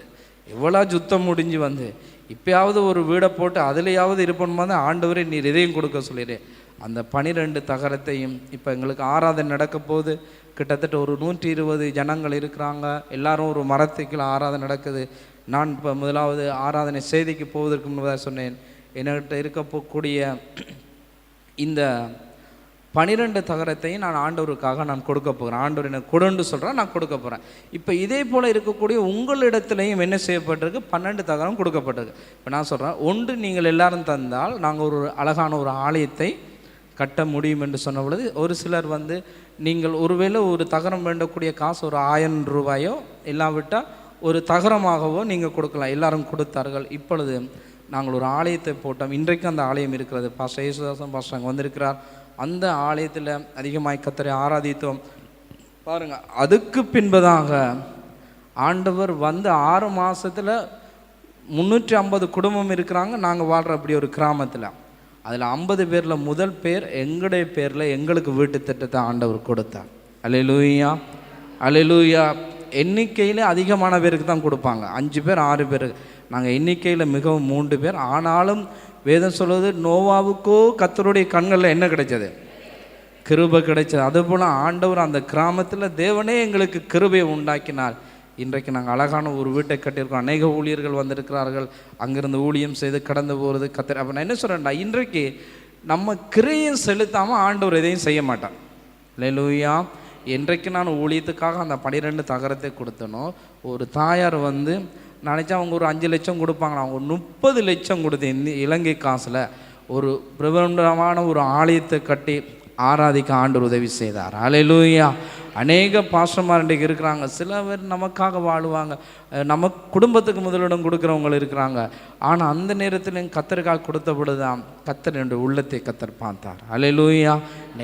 இவ்வளோ யுத்தம் முடிஞ்சு வந்து இப்போயாவது ஒரு வீடை போட்டு அதுலையாவது இருப்போம் தான் ஆண்டவரே நீர் இதையும் கொடுக்க சொல்லிடு. அந்த 12 தகரத்தையும் இப்போ எங்களுக்கு ஆராதனை நடக்க போகுது. கிட்டத்தட்ட ஒரு 120 ஜனங்கள் இருக்கிறாங்க. எல்லாரும் ஒரு மரத்துக்குள்ள ஆராதனை நடக்குது. நான் இப்போ முதலாவது ஆராதனை செய்திக்கு போவதற்கு முன்பதாக சொன்னேன், என்கிட்ட இருக்கக்கூடிய இந்த 12 தகரத்தையும் நான் ஆண்டவருக்காக நான் கொடுக்க போகிறேன். ஆண்டவர் எனக்கு கொடுன்னு சொல்கிறேன், நான் கொடுக்க போகிறேன். இப்போ இதே போல் இருக்கக்கூடிய உங்களிடத்துலையும் என்ன செய்யப்பட்டிருக்கு? 12 தகரம் கொடுக்கப்பட்டிருக்கு. இப்போ நான் சொல்கிறேன், ஒன்று நீங்கள் எல்லாரும் தந்தால் நாங்கள் ஒரு அழகான ஒரு ஆலயத்தை கட்ட முடியும் என்று சொன்ன பொழுது, ஒரு சிலர் வந்து நீங்கள் ஒருவேளை ஒரு தகரம் வேண்டக்கூடிய காசு ஒரு 1000 ரூபாயோ இல்லாவிட்டால் ஒரு தகரமாகவோ நீங்கள் கொடுக்கலாம். எல்லாரும் கொடுத்தார்கள். இப்பொழுது நாங்கள் ஒரு ஆலயத்தை போட்டோம். இன்றைக்கு அந்த ஆலயம் இருக்கிறது. பாஸ்டர் யேசுதாசன் பாஸ்டர் அங்கே வந்திருக்கிறார். அந்த ஆலயத்தில் அதிகமாய் கர்த்தரை ஆராதித்தோம். பாருங்கள், அதுக்கு பின்பதாக ஆண்டவர் வந்து 6 மாதத்தில் 350 குடும்பம் இருக்கிறாங்க. நாங்கள் வாழ்கிற அப்படி ஒரு கிராமத்தில் அதில் 50 பேரில் முதல் பேர் எங்களுடைய பேரில் எங்களுக்கு வீட்டு திட்டத்தை ஆண்டவர் கொடுத்தார். அல்லேலூயா, அல்லேலூயா. எண்ணிக்கையில் அதிகமான பேருக்கு தான் கொடுப்பாங்க, 5 பேர் 6 பேர். நாங்கள் எண்ணிக்கையில் மிகவும் 3 பேர். ஆனாலும் வேதம் சொல்வது, நோவாவுக்கோ கர்த்தருடைய கண்களில் என்ன கிடைச்சது? கிருபை கிடைச்சது. அதுபோல் ஆண்டவர் அந்த கிராமத்தில் தேவனே எங்களுக்கு கிருபையை உண்டாக்கினார். இன்றைக்கு நாங்கள் அழகான ஒரு வீட்டை கட்டியிருக்கோம். அநேக ஊழியர்கள் வந்திருக்கிறார்கள், அங்கிருந்து ஊழியம் செய்து கடந்து போகிறது கத்தர். அப்போ நான் என்ன சொல்கிறேன்டா, இன்றைக்கு நம்ம கிரையும் செலுத்தாமல் ஆண்டவர் எதையும் செய்ய மாட்டான். அல்லேலூயா. என்றைக்கு நான் ஊழியத்துக்காக அந்த 12 தகரத்தை கொடுத்தனோ, ஒரு தாயார் வந்து நினச்சா அவங்க ஒரு 5 லட்சம் கொடுப்பாங்க, அவங்க 30 லட்சம் கொடுத்து இலங்கை காசில் ஒரு பிரபலமான ஒரு ஆலயத்தை கட்டி ஆராதிக்க ஆண்டவர் உதவி செய்தார். அல்லேலூயா. அநேக பாஸ்டர்மார் இன்றைக்கு இருக்கிறாங்க. சில பேர் நமக்காக வாழுவாங்க, நம்ம குடும்பத்துக்கு முதலிடம் கொடுக்குறவங்க இருக்கிறாங்க. ஆனால் அந்த நேரத்தில் கத்தருக்காக கொடுத்த பொழுதுதான் கத்தர் என்னுடைய உள்ளத்தை கத்தர் பார்த்தார். அல்லேலூயா.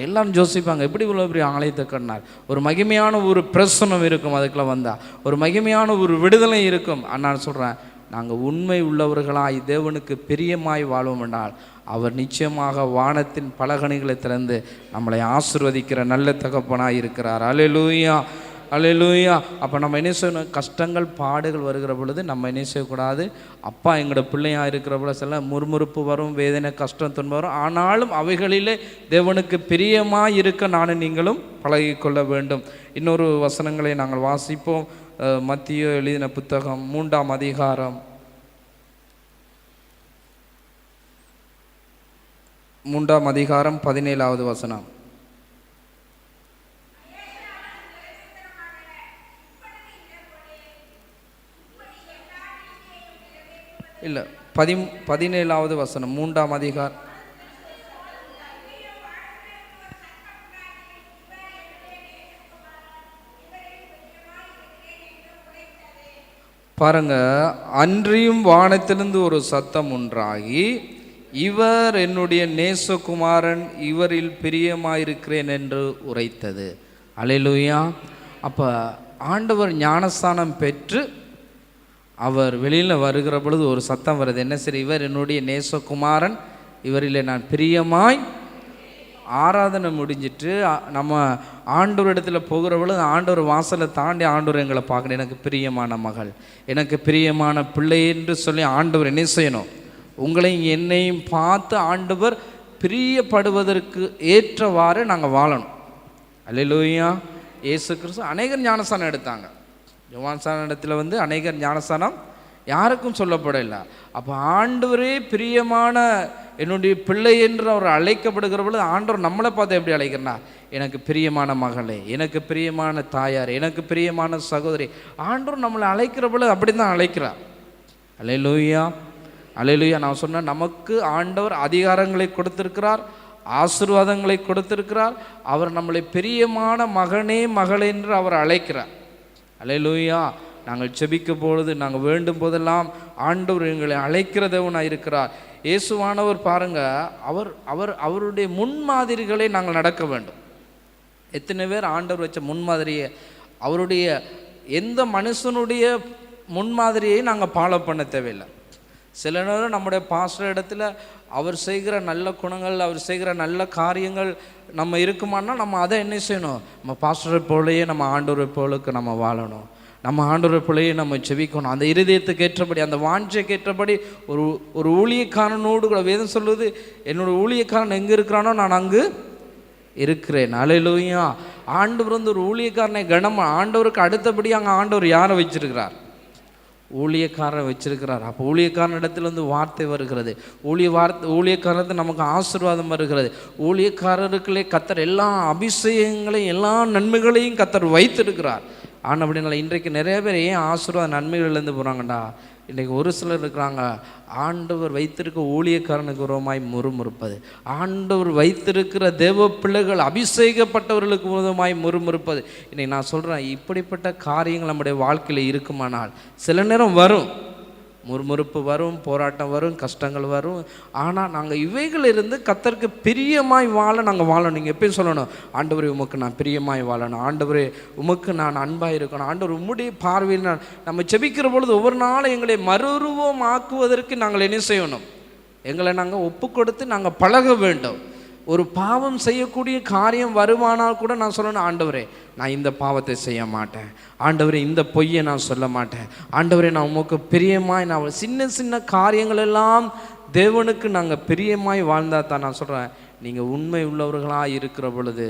எல்லாரும் யோசிப்பாங்க, எப்படி இவ்வளோ பெரிய ஆலயத்தை கட்டினார்? ஒரு மகிமையான ஒரு பிரசனம் இருக்கும், அதுக்குள்ள வந்தால் ஒரு மகிமையான ஒரு விடுதலை இருக்கும். நான் சொல்கிறேன், நாங்கள் உண்மை உள்ளவர்களாய் தேவனுக்கு பிரியமாய் வாழ்வோம் என்றால் அவர் நிச்சயமாக வானத்தின் பலகணிகளை திறந்து நம்மளை ஆசீர்வதிக்கிற நல்ல தகப்பனாக இருக்கிறார். அல்லேலூயா, அல்லேலூயா. அப்போ நம்ம என்ன செய்யணும்? கஷ்டங்கள் பாடுகள் வருகிற பொழுது நம்ம என்ன செய்யக்கூடாது? அப்பா எங்களோட பிள்ளையாக இருக்கிற பொழுது சில முறுமுறுப்பு வரும், வேதனை, கஷ்டம், துன்பம் வரும். ஆனாலும் அவைகளிலே தேவனுக்கு பிரியமாக இருக்க நானும் நீங்களும் பழகிக்கொள்ள வேண்டும். இன்னொரு வசனங்களை நாங்கள் வாசிப்போம். மத்திய எழுதின புத்தகம் 3ஆம் அதிகாரம் 17வது வசனம். இல்லை, 17வது வசனம், 3ஆம் அதிகாரம். பாருங்க, அன்றியும் வானத்திலிருந்து ஒரு சத்தம் உண்டாகி, இவர் என்னுடைய நேசகுமாரன், இவரில் பிரியமாயிருக்கிறேன் என்று உரைத்தது. அல்லேலூயா. அப்போ ஆண்டவர் ஞானஸ்தானம் பெற்று அவர் வெளியில் வருகிற பொழுது ஒரு சத்தம் வருது. என்ன சரி? இவர் என்னுடைய நேசகுமாரன், இவரில் நான் பிரியமாய். ஆராதனை முடிஞ்சிட்டு நம்ம ஆண்டவர் இடத்துல போகிற பொழுது ஆண்டவர் வாசலை தாண்டி ஆண்டவர் எங்களை பார்க்கணும். எனக்கு பிரியமான மகள், எனக்கு பிரியமான பிள்ளை என்று சொல்லி ஆண்டவர் என்ன செய்யணும்? உங்களையும் என்னையும் பார்த்து ஆண்டவர் பிரியப்படுவதற்கு ஏற்றவாறு நாங்கள் வாழணும். அல்லேலூயா. இயேசு கிறிஸ்து அநேகர் ஞானஸ்தானம் எடுத்தாங்க. யோவான் இடத்துல வந்து அநேகர் ஞானஸ்தானம் யாருக்கும் சொல்லப்படலை. அப்போ ஆண்டவரே பிரியமான என்னுடைய பிள்ளை என்று அவர் அழைக்கப்படுகிற பொழுது ஆண்டவர் நம்மளை பார்த்து எப்படி அழைக்கிறனா? எனக்கு பிரியமான மகளே, எனக்கு பிரியமான தாயார், எனக்கு பிரியமான சகோதரி. ஆண்டவர் நம்மளை அழைக்கிற பொழுது அப்படி தான் அழைக்கிறார். அல்லேலூயா, அல்லேலூயா. நான் சொன்னேன், நமக்கு ஆண்டவர் அதிகாரங்களை கொடுத்திருக்கிறார், ஆசீர்வாதங்களை கொடுத்திருக்கிறார். அவர் நம்மளை பிரியமான மகனே மகளே என்று அவர் அழைக்கிறார். அல்லேலூயா. நாங்கள் செபிக்கும் பொழுது, நாங்கள் வேண்டும் போதெல்லாம் ஆண்டவர் எங்களை அழைக்கிற தேவனாக இருக்கிறார். இயேசுவானவர் பாருங்க, அவருடைய முன்மாதிரிகளை நாங்கள் நடக்க வேண்டும். எத்தனை பேர் ஆண்டவர் வச்ச முன்மாதிரியை, அவருடைய எந்த மனுஷனுடைய முன்மாதிரியை நாங்கள் ஃபாலோ பண்ண தேவையில்லை. சில நேரம் நம்முடைய பாஸ்டர் இடத்துல அவர் செய்கிற நல்ல குணங்கள், அவர் செய்கிற நல்ல காரியங்கள் நம்ம இருக்குமானா நம்ம அதை என்ன செய்யணும்? நம்ம பாஸ்டரை போலயே நம்ம ஆண்டவரை போலுக்கு நம்ம வாழணும். நம்ம ஆண்டவரை போலயே நம்ம செபிக்கணும். அந்த இருதயத்துக்கு ஏற்றபடி, அந்த வாஞ்சைக்கு ஏற்றபடி ஒரு ஊழியக்காரனோடு கூட வேதம் சொல்லுது, என்னோட ஊழியக்காரன் எங்கே இருக்கிறானோ நான் அங்கு இருக்கிறேன். அல்லேலூயா. ஆண்டவர் வந்து ஒரு ஊழியக்காரனை ஆண்டவருக்கு அடுத்தபடி அங்கே ஆண்டவர் யாரை வச்சிருக்கிறார்? ஊழியக்காரன் வச்சிருக்கிறார். அப்போ ஊழியக்காரன் இடத்துல வந்து வார்த்தை வருகிறது, ஊழியக்காரத்து நமக்கு ஆசீர்வாதம் வருகிறது. ஊழியக்காரருக்குள்ளே கத்தர் எல்லா அபிஷேகங்களையும் எல்லா நன்மைகளையும் கத்தர் வைத்திருக்கிறார். ஆனால் அப்படின்னால இன்றைக்கு நிறைய பேர் ஏன் ஆசீர்வாத நன்மைகள்லேருந்து போகிறாங்கண்டா, இன்றைக்கி ஒரு சிலர் இருக்கிறாங்க, ஆண்டவர் வைத்திருக்க ஊழியக்காரனுக்கு உரமாய் முறுமுறுப்பது, ஆண்டவர் வைத்திருக்கிற தேவ பிள்ளைகள் அபிஷேகப்பட்டவர்களுக்கு உரமாய் முறுமுறுப்பது. இன்றைக்கி நான் சொல்கிறேன், இப்படிப்பட்ட காரியங்கள் நம்முடைய வாழ்க்கையில் இருக்குமானால் சில நேரம் வரும், முறுமுறுப்பு வரும், போராட்டம் வரும், கஷ்டங்கள் வரும். ஆனால் நாங்கள் இவைகளிலிருந்து கர்த்தருக்கு பிரியமாய் வாழ நாங்கள் வாழணும். நீங்கள் எப்பயும் சொல்லணும், ஆண்டவரே உமக்கு நான் பிரியமாய் வாழணும், ஆண்டவரே உமக்கு நான் அன்பாக இருக்கணும், ஆண்டவர் உம்முடைய பார்வையில் நம்ம செபிக்கிற பொழுது ஒவ்வொரு நாளும் எங்களை மறுரூபம் ஆக்குவதற்கு நாங்கள் என்ன செய்யணும்? எங்களை நாங்கள் ஒப்பு கொடுத்து நாங்கள் பழக வேண்டும். ஒரு பாவம் செய்யக்கூடிய காரியம் வருமானால் கூட நான் சொல்லணும், ஆண்டவரே நான் இந்த பாவத்தை செய்ய மாட்டேன், ஆண்டவரே இந்த பொய்யை நான் சொல்ல மாட்டேன், ஆண்டவரே நான் உமக்கு பிரியமாய் நான் சின்ன சின்ன காரியங்கள் எல்லாம் தேவனுக்கு நாங்கள் பிரியமாய் வாழ்ந்தா தான் நான் சொல்கிறேன், நீங்கள் உண்மை உள்ளவர்களாக இருக்கிற பொழுது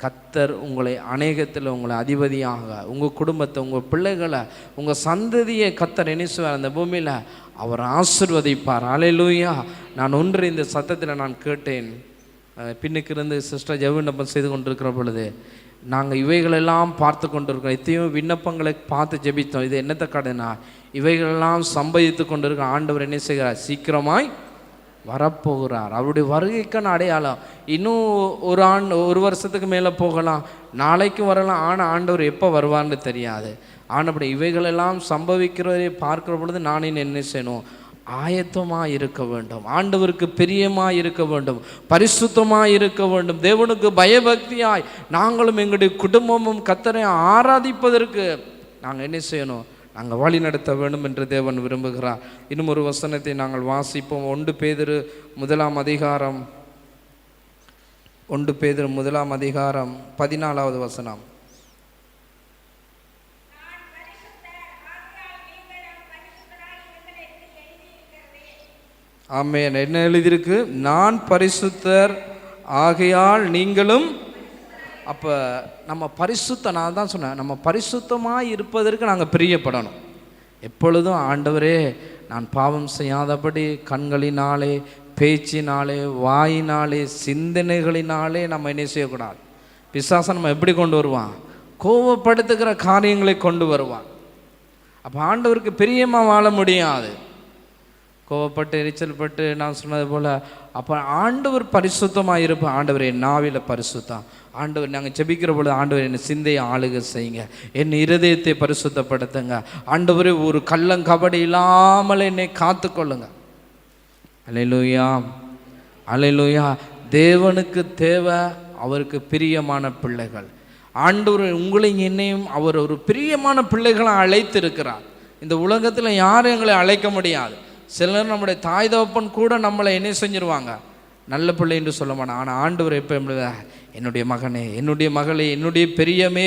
கர்த்தர் உங்களை அநேகத்தில் உங்களை அதிபதியாக, உங்கள் குடும்பத்தை, உங்கள் பிள்ளைகளை, உங்கள் சந்ததியை கர்த்தர் நினைச்சுவார் அந்த பூமியில் அவர் ஆசீர்வதிப்பார். அல்லேலூயா. நான் ஒன்று இந்த சத்தத்தில் நான் கேட்டேன், பின்னுக்கு இருந்து சிஸ்டர் ஜெபவிண்ணப்பம் செய்து கொண்டிருக்கிற பொழுது நாங்கள் இவைகளெல்லாம் பார்த்து கொண்டிருக்கிறோம், எத்தையோ விண்ணப்பங்களை பார்த்து ஜெபித்தோம். இது என்னத்தை கடனா, இவைகளெல்லாம் சம்பவித்து கொண்டிருக்கிற ஆண்டவர் என்ன செய்கிறார், சீக்கிரமாய் வரப்போகிறார். அவருடைய வருகைக்கான அடையாளம். இன்னும் ஒரு வருஷத்துக்கு மேலே போகலாம், நாளைக்கு வரலாம், ஆனால் ஆண்டவர் எப்போ வருவார்னு தெரியாது. ஆனப்படி இவைகளெல்லாம் சம்பவிக்கிறதை பார்க்கிற பொழுது நான் என்ன செய்யணும், ஆயத்தமாக இருக்க வேண்டும், ஆண்டவருக்கு பிரியமாக இருக்க வேண்டும், பரிசுத்தமாக இருக்க வேண்டும், தேவனுக்கு பயபக்தியாய் நாங்களும் எங்களுடைய குடும்பமும் கர்த்தரை ஆராதிப்பதற்கு நாங்கள் என்ன செய்யணும், நாங்கள் வழி நடத்த வேண்டும் என்று தேவன் விரும்புகிறார். இன்னும் ஒரு வசனத்தை நாங்கள் வாசிப்போம். 1 பேதுரு 1 அதிகாரம் 1 பேதுரு 1 அதிகாரம் 14வது வசனம். ஆமென். என்ன எழுதியிருக்கு, நான் பரிசுத்தர் ஆகையால் நீங்களும். அப்போ நம்ம நான் தான் சொன்னேன், நம்ம பரிசுத்தமாக இருப்பதற்கு நாங்கள் பிரியப்படணும். எப்பொழுதும் ஆண்டவரே நான் பாவம் செய்யாதபடி கண்களினாலே, பேச்சினாலே, வாயினாலே, சிந்தனைகளினாலே நம்ம என்ன செய்யக்கூடாது. பிசாசை நம்ம எப்படி கொண்டு வருவான், கோபப்படுத்துகிற காரியங்களை கொண்டு வருவான். அப்போ ஆண்டவருக்கு பிரியமாக வாழ முடியாது. கோவப்பட்டு எரிச்சல் பட்டு நான் சொன்னது போல் அப்போ ஆண்டவர் பரிசுத்தமாக இருப்பேன். ஆண்டவர் என் நாவில பரிசுத்தம், ஆண்டவர் நாங்கள் ஜெபிக்கிற பொழுது ஆண்டவர் என் சிந்தையை ஆளுக செய்யுங்க, என் இருதயத்தை பரிசுத்தப்படுத்துங்க, ஆண்டவர் ஒரு கள்ளங்கபடி இல்லாமல் என்னை காத்துக்கொள்ளுங்க. அல்லேலூயா, அல்லேலூயா. தேவனுக்கு தேவை அவருக்கு பிரியமான பிள்ளைகள். ஆண்டவர் உங்களையும் என்னையும் அவர் ஒரு பிரியமான பிள்ளைகளை அழைத்து இருக்கிறார். இந்த உலகத்தில் யாரும் எங்களை அழைக்க முடியாது. சிலர் நம்முடைய தாய் தகப்பன் கூட நம்மளை என்ன செஞ்சிருவாங்க, நல்ல பிள்ளை என்று சொல்ல மாட்டாங்க. ஆனால் ஆண்டவர் எப்போ என்னுடைய மகனே, என்னுடைய மகளே, என்னுடைய பெரியமே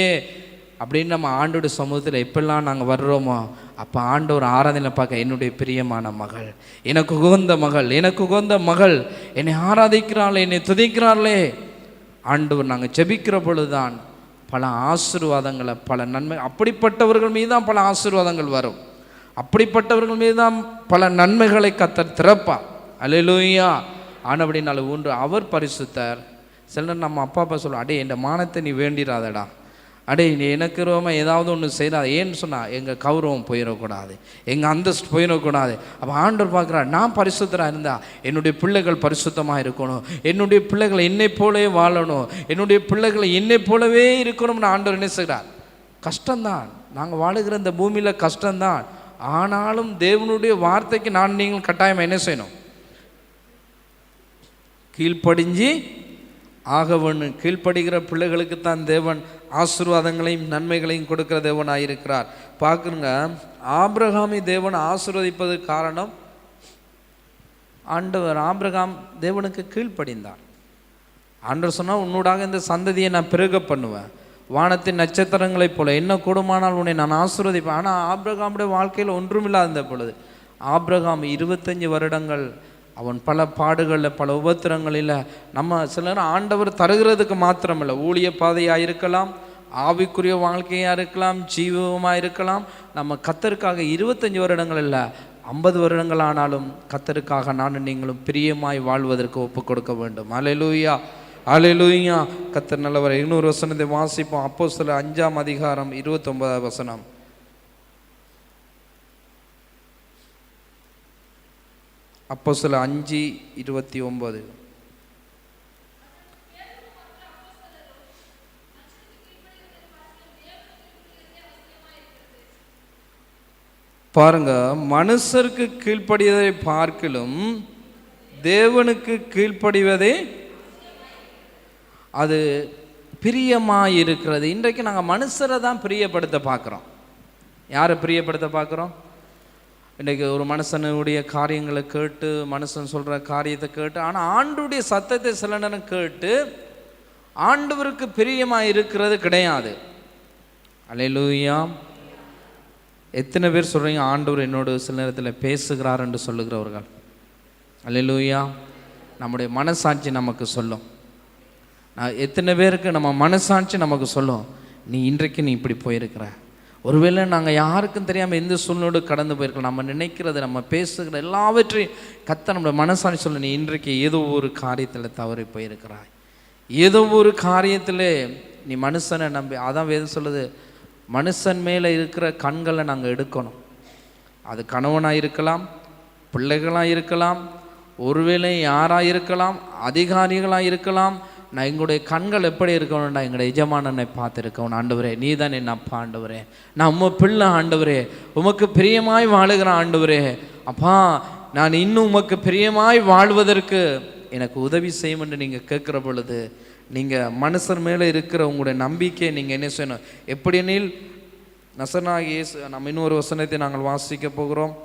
அப்படின்னு நம்ம ஆண்டோட சமூகத்தில் எப்பெல்லாம் நாங்கள் வர்றோமோ அப்போ ஆண்டவர் ஆராதனை பார்க்க என்னுடைய பிரியமான மகள், எனக்கு உகந்த மகள், எனக்கு உகந்த மகள் என்னை ஆராதிக்கிறாளே, என்னை துதிக்கிறார்களே. ஆண்டவர் நாங்கள் ஜெபிக்கிற பொழுதுதான் பல ஆசீர்வாதங்களை, பல நன்மை, அப்படிப்பட்டவர்கள் மீது தான் பல ஆசீர்வாதங்கள் வரும், அப்படிப்பட்டவர்கள் மீது தான் பல நன்மைகளை கர்த்தர் திறப்பா. அல்லேலூயா. ஆனபடினால ஒன்று அவர் பரிசுத்தர். சிலர் நம்ம அப்பா சொல்லுவோம், அடே என் மானத்தை நீ வேண்டிடாதடா, அடே நீ எனக்கு ரோம ஏதாவது ஒன்று செய்யறாது. ஏன்னு சொன்னால் எங்கள் கௌரவம் போயிடக்கூடாது, எங்கள் அந்தஸ்து போயிடக்கூடாது. அப்போ ஆண்டவர் பார்க்குறார், நான் பரிசுத்தராக இருந்தால் என்னுடைய பிள்ளைகள் பரிசுத்தமாக இருக்கணும், என்னுடைய பிள்ளைகள் என்னை போலவே வாழணும், என்னுடைய பிள்ளைகளை என்னை போலவே இருக்கணும்னு ஆண்டவர் என்ன செய்கிறார். கஷ்டம்தான், நாங்கள் வாழுகிற இந்த பூமியில் கஷ்டம்தான். ஆனாலும் தேவனுடைய வார்த்தைக்கு நான் நீங்கள் கட்டாயம் என்ன செய்யணும், கீழ்ப்படிஞ்சு ஆகவனு. கீழ்ப்படுகிற பிள்ளைகளுக்கு தான் தேவன் ஆசீர்வாதங்களையும் நன்மைகளையும் கொடுக்கிற தேவனாக இருக்கிறார். பார்க்குங்க, ஆபிரகாமை தேவன் ஆசீர்வதிப்பதற்கு காரணம் ஆண்டவர். ஆபிரகாம் தேவனுக்கு கீழ்ப்படிந்தார். ஆண்டவர் சொன்னால், உன்னோடாக இந்த சந்ததியை நான் பெருக பண்ணுவேன், வானத்தின் நட்சத்திரங்களைப் போல என்ன கூடுமானால் உன்னை நான் ஆசீர்வதிப்பேன். ஆனால் ஆபிரகாமுடைய வாழ்க்கையில் ஒன்றுமில்லாத பொழுது ஆபிரகாம் 25 வருடங்கள் அவன் பல பாடுகளில், பல உபத்திரங்களில், நம்ம சிலர் ஆண்டவர் தருகிறதுக்கு மாத்திரமில்லை, ஊழிய பாதையாக இருக்கலாம், ஆவிக்குரிய வாழ்க்கையாக இருக்கலாம், ஜீவமாக இருக்கலாம், நம்ம கர்த்தருக்காக 25 வருடங்கள் இல்லை 50 வருடங்கள் ஆனாலும் கர்த்தருக்காக நானும் நீங்களும் பிரியமாய் வாழ்வதற்கு ஒப்பு கொடுக்க வேண்டும். அல்லேலூயா, அல்லேலூயா. கர்த்தர் நல்லவர். இன்னொரு வசனத்தை வாசிப்போம். அப்போஸ்தலர் 5 அதிகாரம் 29 வசனம். அப்போஸ்தலர் 5:29. பாருங்க, மனுஷருக்கு கீழ்ப்படிவதை பார்க்கிலும் தேவனுக்கு கீழ்ப்படிவதே அது பிரியமாக இருக்கிறது. இன்றைக்கு நாங்கள் மனுஷரை தான் பிரியப்படுத்த பார்க்குறோம். யாரை பிரியப்படுத்த பார்க்குறோம்? இன்றைக்கி ஒரு மனுஷனுடைய காரியங்களை கேட்டு, மனுஷன் சொல்கிற காரியத்தை கேட்டு, ஆனால் ஆண்டவருடைய சத்தத்தை சில நேரம் கேட்டு ஆண்டவருக்கு பிரியமாக இருக்கிறது கிடையாது. அல்லேலூயா. எத்தனை பேர் சொல்கிறீங்க ஆண்டவர் என்னோட சில நேரத்தில் பேசுகிறார் என்று சொல்லுகிறவர்கள்? அல்லேலூயா. நம்முடைய மனசாட்சி நமக்கு சொல்லும். எத்தனை பேருக்கு நம்ம மனசாட்சி நமக்கு சொல்லும், நீ இன்றைக்கு நீ இப்படி போயிருக்கிற. ஒருவேளை நாங்கள் யாருக்கும் தெரியாமல் எந்த சூழ்நிலையோடு கடந்து போயிருக்கலாம். நம்ம நினைக்கிறது, நம்ம பேசுகிற எல்லாவற்றையும் கர்த்தர் நம்முடைய மனசாட்சி சொல்ல, நீ இன்றைக்கு ஏதோ ஒரு காரியத்தில் தவறி போயிருக்கிறாய், ஏதோ ஒரு காரியத்தில் நீ மனுஷனை நம்பி. அதான் வேதம் சொல்லுது, மனுஷன் மேலே இருக்கிற கண்களை நாங்கள் எடுக்கணும். அது கணவனாக இருக்கலாம், பிள்ளைகளாக இருக்கலாம், ஒருவேளை யாராக இருக்கலாம், அதிகாரிகளாக இருக்கலாம். நான் எங்களுடைய கண்கள் எப்படி இருக்கணும்டா, எங்களுடைய எஜமானனை பார்த்துருக்கணும். ஆண்டவரே, நீ தான் என் அப்பா. ஆண்டவரே, நான் உம்மை பிள்ளை. ஆண்டவரே, உமக்கு பிரியமாய் வாழுகிறேன். ஆண்டவரே, அப்பா, நான் இன்னும் உமக்கு பிரியமாய் வாழ்வதற்கு எனக்கு உதவி செய்யும் என்று நீங்கள் கேட்குற பொழுது, நீங்கள் மனுஷர் மேலே இருக்கிற உங்களுடைய நம்பிக்கையை நீங்கள் என்ன செய்யணும்? எப்படியெனில் நசனாகிய இயேசு, நம்ம இன்னொரு வசனத்தை நாங்கள் வாசிக்க போகிறோம்.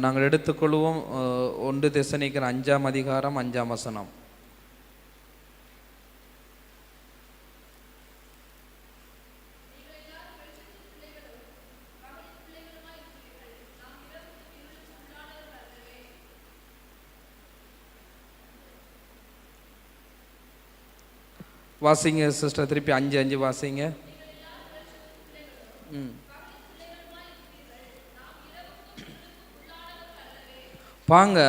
நாங்கள் எடுத்துக்கொள்வோம் 1 தெசலோனிக்கர் 5ஆம் அதிகாரம் 5ஆம் வசனம். வாசிங்க சிஸ்டர், திருப்பி 5:5 வாசிங்க. பாங்க,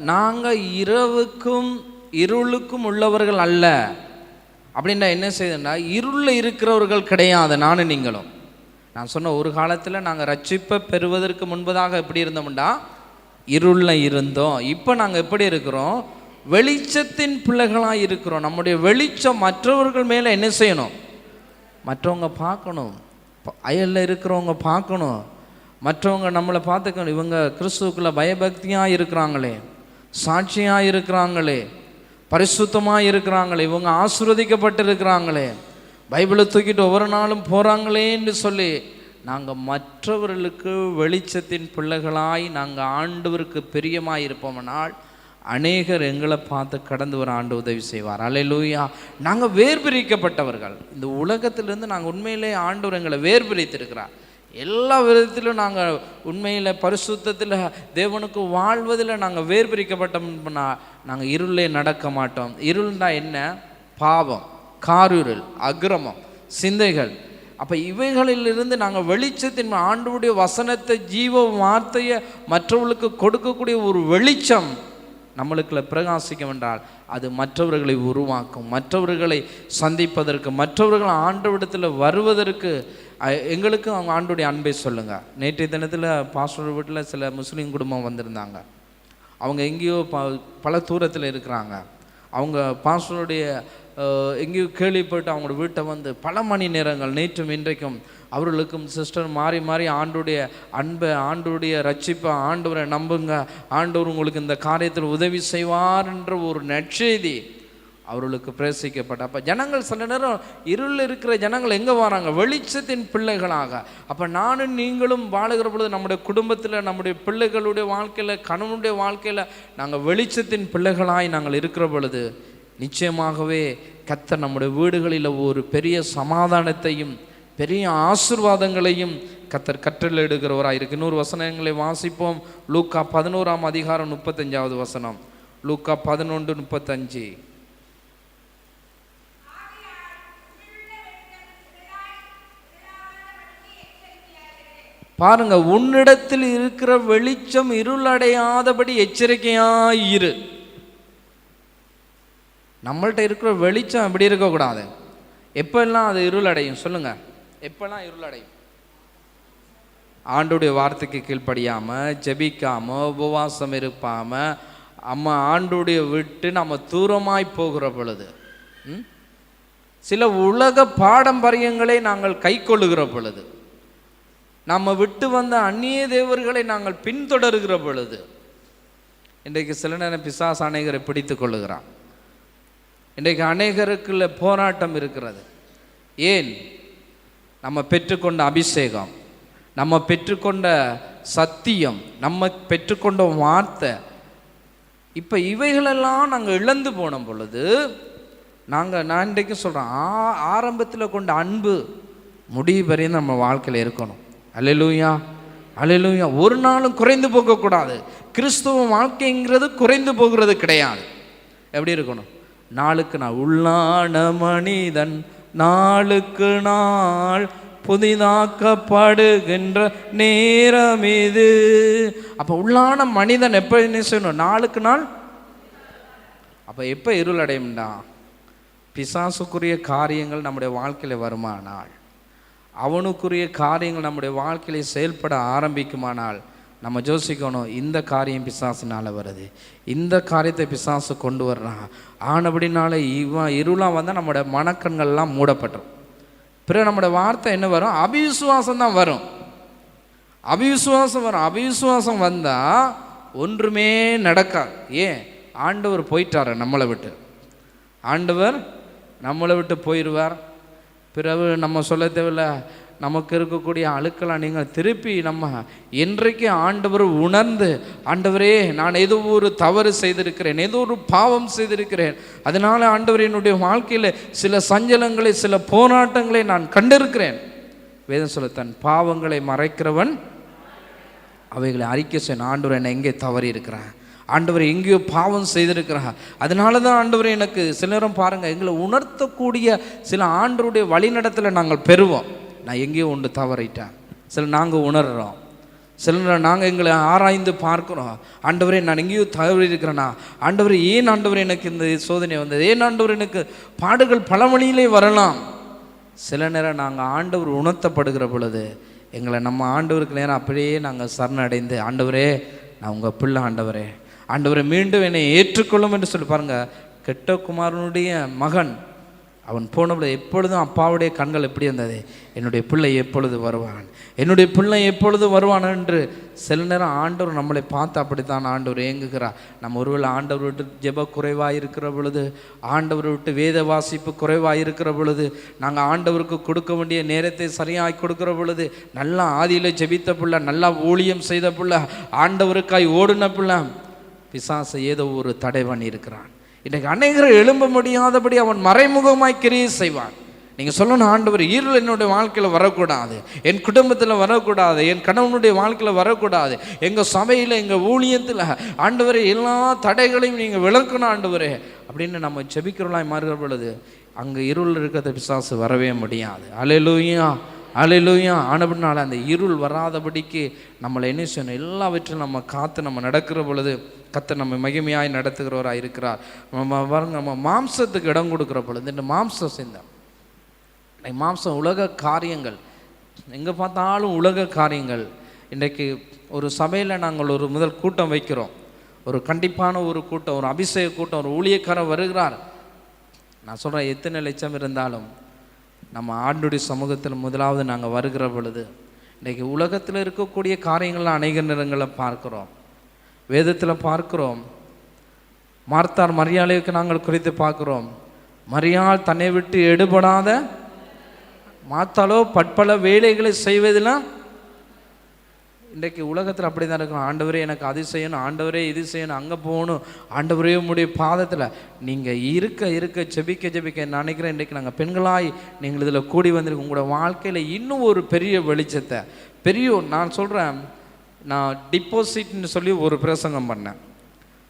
நாங்கள் இரவுக்கும் இருளுக்கும் உள்ளவர்கள் அல்ல. அப்படின்னா என்ன செய்யுதுன்னா, இருளில் இருக்கிறவர்கள் கிடையாது நானும் நீங்களும். நான் சொன்ன ஒரு காலத்தில் நாங்கள் ரட்சிப்பை பெறுவதற்கு முன்பதாக எப்படி இருந்தோம்டா, இருளில் இருந்தோம். இப்போ நாங்கள் எப்படி இருக்கிறோம்? வெளிச்சத்தின் பிள்ளைகளாக இருக்கிறோம். நம்முடைய வெளிச்சம் மற்றவர்கள் மேலே என்ன செய்யணும்? மற்றவங்க பார்க்கணும், அயலில் இருக்கிறவங்க பார்க்கணும், மற்றவங்க நம்மளை பார்த்துக்கணும். இவங்க கிறிஸ்துவுக்குள்ள பயபக்தியாக இருக்கிறாங்களே, சாட்சியாக இருக்கிறாங்களே, பரிசுத்தமாக இருக்கிறாங்களே, இவங்க ஆசீர்வதிக்கப்பட்டு இருக்கிறாங்களே, பைபிளை தூக்கிட்டு ஒவ்வொரு நாளும் போகிறாங்களேன்னு சொல்லி நாங்கள் மற்றவர்களுக்கு வெளிச்சத்தின் பிள்ளைகளாய் நாங்கள் ஆண்டவருக்கு பிரியமாக இருப்போம்னால் அநேகர் எங்களை பார்த்து கடந்து வர ஆண்டு உதவி செய்வார். அல்லேலூயா. நாங்கள் வேர்பிரிக்கப்பட்டவர்கள். இந்த உலகத்திலிருந்து நாங்கள் உண்மையிலே ஆண்டவர் எங்களை வேர்பிரித்திருக்கிறார். எல்லா விதத்திலும் நாங்கள் உண்மையில் பரிசுத்தத்தில் தேவனுக்கு வாழ்வதில் நாங்கள் வேர்பிரிக்கப்பட்டோம்னா நாங்கள் இருளே நடக்க மாட்டோம். இருள்னா என்ன? பாவம், காரிருள், அக்கிரமம், சிந்தைகள். அப்போ இவைகளிலிருந்து நாங்கள் வெளிச்சத்தின் ஆண்டவருடைய வசனத்தை, ஜீவ வார்த்தையை மற்றவர்களுக்கு கொடுக்கக்கூடிய ஒரு வெளிச்சம் நம்மளுக்குள்ள பிரகாசிக்கும் என்றால் அது மற்றவர்களை உருவாக்கும், மற்றவர்களை சந்திப்பதற்கு, மற்றவர்கள் ஆண்டவரிடத்தில் வருவதற்கு எங்களுக்கு அவங்க ஆண்டோடைய அன்பை சொல்லுங்கள். நேற்றைய தினத்தில் பாஸ்டர் வீட்டில் சில முஸ்லீம் குடும்பம் வந்திருந்தாங்க. அவங்க எங்கேயோ பல தூரத்தில் இருக்கிறாங்க. அவங்க பாஸ்டருடைய எங்கேயோ கேள்விப்பட்டு அவங்களோட வீட்டை வந்து பல மணி நேரங்கள் நேற்றும் இன்றைக்கும் அவர்களுக்கும் சிஸ்டர் மாறி மாறி ஆண்டோடைய அன்பை, ஆண்டோடைய ரட்சிப்பை, ஆண்டவரை நம்புங்க, ஆண்டவர் உங்களுக்கு இந்த காரியத்தில் உதவி செய்வார் என்ற ஒரு நற்செய்தி அவர்களுக்கு பிரேசிக்கப்பட்ட. அப்போ ஜனங்கள் சில நேரம் இருளில் இருக்கிற ஜனங்கள் எங்கே வராங்க? வெளிச்சத்தின் பிள்ளைகளாக. அப்போ நானும் நீங்களும் வாழுகிற பொழுது நம்முடைய குடும்பத்தில், நம்முடைய பிள்ளைகளுடைய வாழ்க்கையில், கணவனுடைய வாழ்க்கையில் நாங்கள் வெளிச்சத்தின் பிள்ளைகளாய் நாங்கள் இருக்கிற பொழுது நிச்சயமாகவே கர்த்தர் நம்முடைய வீடுகளில் ஒரு பெரிய சமாதானத்தையும் பெரிய ஆசீர்வாதங்களையும் கர்த்தர் கட்டளையிடுகிறவராக இருக்கு. இன்னொரு வசனங்களை வாசிப்போம். லூக்கா 11ஆம் அதிகாரம் 35வது வசனம். லூக்கா 11:35. பாருங்க, உன்னிடத்தில் இருக்கிற வெளிச்சம் இருளடையாதபடி எச்சரிக்கையாயிரு. நம்மள்கிட்ட இருக்கிற வெளிச்சம் எப்படி இருக்கக்கூடாது? எப்பெல்லாம் அது இருளடையும் சொல்லுங்க? எப்பெல்லாம் இருளடையும்? ஆண்டுடைய வார்த்தைக்கு கீழ்ப்படியாமல், ஜெபிக்காமல், உபவாசம் இருப்பாமல், ஆண்டுடைய விட்டு நம்ம தூரமாய் போகிற பொழுது, சில உலக பாரம்பரியங்களை நாங்கள் கை கொள்ளுகிற பொழுது, நம்ம விட்டு வந்த அந்நிய தேவர்களை நாங்கள் பின்தொடர்கிற பொழுது, இன்றைக்கு சில நேரம் பிசாசு அநேகரை பிடித்து கொள்ளுகிறான். இன்றைக்கு அநேகருக்குள்ள போராட்டம் இருக்கிறது. ஏன்? நம்ம பெற்றுக்கொண்ட அபிஷேகம், நம்ம பெற்றுக்கொண்ட சத்தியம், நம்ம பெற்றுக்கொண்ட வார்த்தை, இப்போ இவைகளெல்லாம் நாங்கள் இழந்து போன பொழுது நான் இன்றைக்கு சொல்கிறேன், ஆரம்பத்தில் கொண்ட அன்பு முடிவு வரையும் நம்ம வாழ்க்கையில் இருக்கணும். அல்லேலூயா, அல்லேலூயா. ஒரு நாளும் குறைந்து போகக்கூடாது. கிறிஸ்துவ வாழ்க்கைங்கிறது குறைந்து போகிறது கிடையாது. எப்படி இருக்கணும்? நாளுக்கு நாள் உள்ளான மனிதன் நாளுக்கு நாள் புதிதாக்கப்படுகின்ற நேரம் இது. அப்போ உள்ளான மனிதன் எப்போ என்ன செய்யணும்? நாளுக்கு நாள். அப்போ எப்போ இருள் அடையும்டா? பிசாசுக்குரிய காரியங்கள் நம்முடைய வாழ்க்கையில் வருமானால், அவனுக்குரிய காரியங்கள் நம்முடைய வாழ்க்கையில செயல்பட ஆரம்பிக்குமானால், நம்ம யோசிக்கணும், இந்த காரியம் பிசாசுனால வருது, இந்த காரியத்தை பிசாசு கொண்டு வர்றான். ஆனபடினால இவன் இருளாக வந்தால் நம்முடைய மனக்கண்கள்லாம் மூடப்பட்டுரும். பிறகு நம்முடைய வார்த்தை என்ன வரும்? அபிவிசுவாசம் தான் வரும். அபிவிசுவாசம் வரும். அபிவிசுவாசம் வந்தால் ஒன்றுமே நடக்காது. ஏன்? ஆண்டவர் போயிட்டார் நம்மளை விட்டு. ஆண்டவர் நம்மளை விட்டு போயிடுவார். பிறகு நம்ம சொல்ல தேவையில்லை, நமக்கு இருக்கக்கூடிய அழுக்கெல்லாம் நீங்கள் திருப்பி நம்ம என்றைக்கு ஆண்டவர் உணர்ந்து, ஆண்டவரே நான் ஏதோ ஒரு தவறு செய்திருக்கிறேன், ஏதோ ஒரு பாவம் செய்திருக்கிறேன், அதனால் ஆண்டவர் என்னுடைய வாழ்க்கையில் சில சஞ்சலங்களை, சில போராட்டங்களை நான் கண்டிருக்கிறேன். வேதம் சொல்ல, தன் பாவங்களை மறைக்கிறவன் அவைகளை அறிக்கை செய்யணும். ஆண்டவர் என்னை எங்கே தவறி இருக்கிறேன், ஆண்டவர் எங்கேயோ பாவம் செய்திருக்கிறார், அதனால தான் ஆண்டவர் எனக்கு. சில நேரம் பாருங்கள், எங்களை உணர்த்தக்கூடிய சில ஆண்டவருடைய வழிநடத்தில் நாங்கள் பெறுவோம். நான் எங்கேயோ ஒன்று தவறிட்டேன். சில நாங்கள் உணர்கிறோம், சில நேரம் நாங்கள் எங்களை ஆராய்ந்து பார்க்குறோம். ஆண்டவரே நான் எங்கேயோ தவறி இருக்கிறேன்னா, ஆண்டவர் ஏன் ஆண்டவர் எனக்கு இந்த சோதனை வந்தது, ஏன் ஆண்டவர் எனக்கு பாடுகள் பல வழியிலே வரலாம். சில நேரம் நாங்கள் ஆண்டவர் உணர்த்தப்படுகிற பொழுது எங்களை நம்ம ஆண்டவருக்கு நேரம் அப்படியே நாங்கள் சரணடைந்து, ஆண்டவரே நான் உங்கள் பிள்ளை, ஆண்டவரே ஆண்டவரை மீண்டும் என்னை ஏற்றுக்கொள்ளும் என்று சொல்லி பாருங்கள். கெட்ட குமாரனுடைய மகன் அவன் போனபோது எப்பொழுதும் அப்பாவுடைய கண்கள் எப்படி இருந்தது? என்னுடைய பிள்ளை எப்பொழுது வருவான், என்னுடைய பிள்ளை எப்பொழுது வருவான் என்று. சில நேரம் ஆண்டவர் நம்மளை பார்த்து அப்படித்தான் ஆண்டவர் ஏங்குகிறார். நம்ம ஒருவேளை ஆண்டவர் விட்டு ஜெப குறைவாக இருக்கிற பொழுது, ஆண்டவர் விட்டு வேத வாசிப்பு குறைவாக இருக்கிற பொழுது, நாங்கள் ஆண்டவருக்கு கொடுக்க வேண்டிய நேரத்தை சரியாகி கொடுக்குற பொழுது, நல்லா ஆதியில் ஜெபித்த பிள்ளை, நல்லா ஊழியம் செய்த பிள்ளை, ஆண்டவருக்காய் ஓடின பிள்ளை, பிசாசு ஏதோ ஒரு தடை பண்ணி இருக்கிறான். இன்றைக்கு அநேகரை எழும்ப முடியாதபடி அவன் மறைமுகமாய் கிரியை செய்வான். நீங்கள் சொல்லணும், ஆண்டவர் இருள் என்னுடைய வாழ்க்கையில் வரக்கூடாது, என் குடும்பத்தில் வரக்கூடாது, என் கணவனுடைய வாழ்க்கையில் வரக்கூடாது, எங்கள் சபையில், எங்கள் ஊழியத்தில் ஆண்டவரே எல்லா தடைகளையும் நீங்கள் விளக்கணும் ஆண்டவரே அப்படின்னு நம்ம ஜெபிக்கிறவளாய் மாறுகிற பொழுது அங்கே இருள் இருக்கிறத பிசாசு வரவே முடியாது. அல்லேலூயா, அல்லேலூயா. ஆனபடினால அந்த இருள் வராதபடிக்கு நம்மளை என்ன செய்யணும்? எல்லாவற்றிலும் நம்ம காத்து நம்ம நடக்கிற பொழுது கர்த்தர் நம்ம மகிமையாய் நடத்துகிறவராக இருக்கிறார். நம்ம மாம்சத்துக்கு இடம் கொடுக்குற பொழுது, இந்த மாம்சம் சிந்தம், மாம்சம் உலக காரியங்கள், எங்கே பார்த்தாலும் உலக காரியங்கள். இன்றைக்கு ஒரு சபையில் நாங்கள் ஒரு முதல் கூட்டம் வைக்கிறோம், ஒரு கண்டிப்பான ஒரு கூட்டம், ஒரு அபிஷேக கூட்டம், ஒரு ஊழியக்காரர் வருகிறார். நான் சொல்கிறேன், எத்தனை லட்சம் இருந்தாலும் நம்ம ஆண்டுடைய சமூகத்தில் முதலாவது நாங்கள் வருகிற பொழுது, இன்றைக்கி உலகத்தில் இருக்கக்கூடிய காரியங்கள்லாம் அநேக நேரங்களை பார்க்குறோம், வேதத்தில் பார்க்குறோம். மார்த்தார் மரியாளுக்கு நாங்கள் குறித்து பார்க்குறோம். மரியாள் தன்னை விட்டு எடுபடாத, மார்த்தாலோ பற்பல வேலைகளை செய்வதெல்லாம். இன்றைக்கு உலகத்தில் அப்படி தான் இருக்கணும். ஆண்டவரே எனக்கு அது செய்யணும், ஆண்டவரே இது செய்யணும், அங்கே போகணும், ஆண்டவரே உடைய பாதத்தில் நீங்கள் இருக்க ஜெபிக்க நினைக்கிறேன். இன்றைக்கு நாங்கள் பெண்களாய் நீங்கள் இதில் கூடி வந்திருக்கோம். உங்களோட வாழ்க்கையில் இன்னும் ஒரு பெரிய வெளிச்சத்தை, நான் சொல்கிறேன், நான் டிபாசிட்னு சொல்லி ஒரு பிரசங்கம் பண்ணேன்.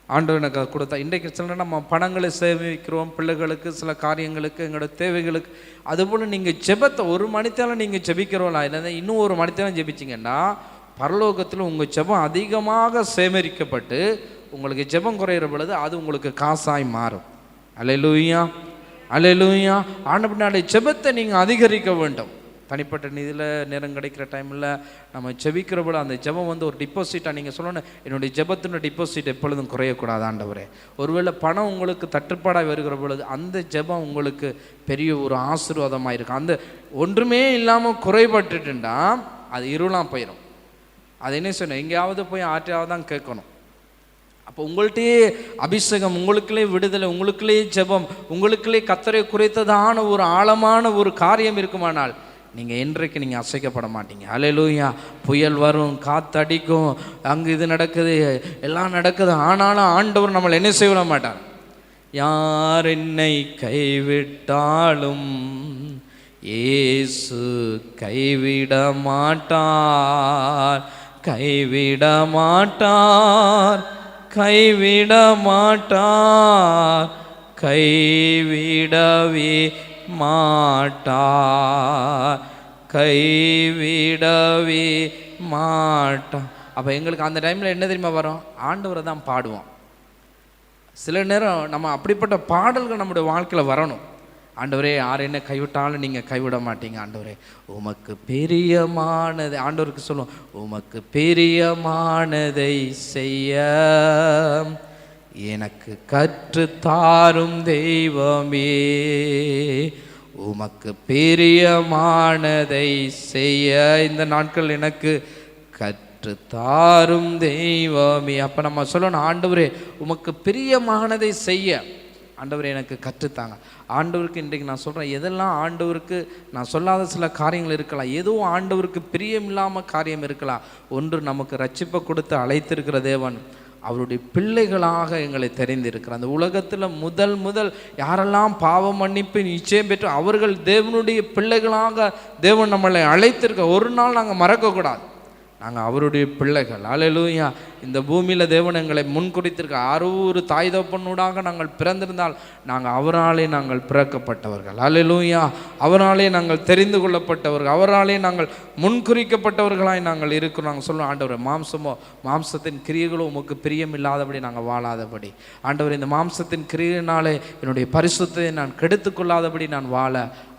ஆண்டவர் எனக்கு கொடுத்தா. இன்றைக்கு சில நம்ம பணங்களை சேமிக்கிறோம், பிள்ளைகளுக்கு சில காரியங்களுக்கு, எங்களோட தேவைகளுக்கு. அதுபோல் நீங்கள் ஜெபத்தை ஒரு மணித்தாலும் நீங்கள் ஜெபிக்கிறோம்ல, இல்லை இன்னும் ஒரு மணித்தாலும் ஜெபிச்சிங்கன்னா பரலோகத்தில் உங்கள் ஜெபம் அதிகமாக சேகரிக்கப்பட்டு உங்களுக்கு ஜெபம் குறையிற பொழுது அது உங்களுக்கு காசாய் மாறும். அல்லேலூயா, அல்லேலூயா. ஆனபடினாலே ஜெபத்தை நீங்கள் அதிகரிக்க வேண்டும். தனிப்பட்ட நிதியில் நேரம் கிடைக்கிற டைமில் நம்ம ஜெபிக்கிற போல அந்த ஜெபம் ஒரு டிபாசிட்டாக நீங்கள் சொல்லணும், என்னுடைய ஜெபத்தினுடைய டிபாசிட் எப்பொழுதும் குறையக்கூடாது ஆண்டவரே. ஒருவேளை பணம் உங்களுக்கு தட்டுப்பாடாக வருகிற பொழுது அந்த ஜெபம் உங்களுக்கு பெரிய ஒரு ஆசீர்வாதமாக இருக்கும். அந்த ஒன்றுமே இல்லாமல் குறைபட்டுட்டுண்டா அது இருளாக போயிடும். அது என்ன சொன்ன, எங்கேயாவது போய் ஆற்றையாவது தான் கேட்கணும். அப்போ உங்கள்கிட்டயே அபிஷேகம், உங்களுக்குள்ளே விடுதலை, உங்களுக்குள்ளே ஜெபம், உங்களுக்குள்ளே கர்த்தரை குறித்ததான ஒரு ஆழமான ஒரு காரியம் இருக்குமானால் நீங்கள் என்றைக்கு நீங்கள் அசைக்கப்பட மாட்டீங்க. அல்லேலூயா. புயல் வரும், காற்றடிக்கும், அங்கே இது நடக்குது, எல்லாம் நடக்குது, ஆனாலும் ஆண்டவர் நம்மளை என்ன செய்ய மாட்டார். யார் என்னை கைவிட்டாலும் இயேசு கைவிட மாட்டார், கைவிட மாட்டார், கைவிட மாட்டார், கைவிடவே மாட்டார், கைவிடவே மாட்டார். அப்போ எங்களுக்கு அந்த டைமில் என்ன தெரியுமா வரும்? ஆண்டவரை தான் பாடுவோம். சில நேரம் நம்ம அப்படிப்பட்ட பாடல்கள் நம்முடைய வாழ்க்கையில் வரணும். ஆண்டவரே, யார் என்ன கைவிட்டாலும் நீங்கள் கைவிட மாட்டீங்க. ஆண்டவரே, உமக்கு பிரியமானது, ஆண்டவருக்கு சொல்லுவோம், உமக்கு பிரியமானதை செய்ய எனக்கு கற்றுத்தாரும் தெய்வமே, உமக்கு பிரியமானதை செய்ய இந்த நாட்கள் எனக்கு கற்றுத்தாரும் தெய்வமே. அப்போ நம்ம சொல்லணும், ஆண்டவரே உமக்கு பிரியமானதை செய்ய ஆண்டவரே எனக்கு கற்றுத்தாங்க. ஆண்டவருக்கு இன்றைக்கு நான் சொல்கிறேன், எதெல்லாம் ஆண்டவருக்கு நான் சொல்லாத சில காரியங்கள் இருக்கலாம், எதுவும் ஆண்டவருக்கு பிரியமில்லாமல் காரியம் இருக்கலாம். ஒன்று, நமக்கு ரட்சிப்பை கொடுத்து அழைத்திருக்கிற தேவன் அவருடைய பிள்ளைகளாக எங்களை தெரிந்திருக்கிறார். அந்த உலகத்தில் முதல் யாரெல்லாம் பாவ மன்னிப்பு நிச்சயம் பெற்று அவர்கள் தேவனுடைய பிள்ளைகளாக தேவன் நம்மளை அழைத்திருக்க ஒரு நாள் நாங்கள் மறக்கக்கூடாது. நாங்கள் அவருடைய பிள்ளைகள். அல்லேலூயா. இந்த பூமியில் தேவன் எங்களை முன்குறித்திருக்க 6 தாய் தகப்பனூடாக நாங்கள் பிறந்திருந்தால் நாங்கள் அவராலே நாங்கள் பிறக்கப்பட்டவர்கள். அல்லேலூயா. அவராலே நாங்கள் தெரிந்து கொள்ளப்பட்டவர்கள், அவராலே நாங்கள் முன்குறிக்கப்பட்டவர்களாய் நாங்கள் இருக்கிறோம். நாங்கள் சொல்லுவோம், ஆண்டவரே, மாம்சத்தின் கிரியைகளோ உமக்கு பிரியம் இல்லாதபடி நாங்கள் வாழாதபடி, ஆண்டவர் இந்த மாம்சத்தின் கிரியையினாலே என்னுடைய பரிசுத்தத்தை நான் கெடுத்து கொள்ளாதபடி நான் வாழ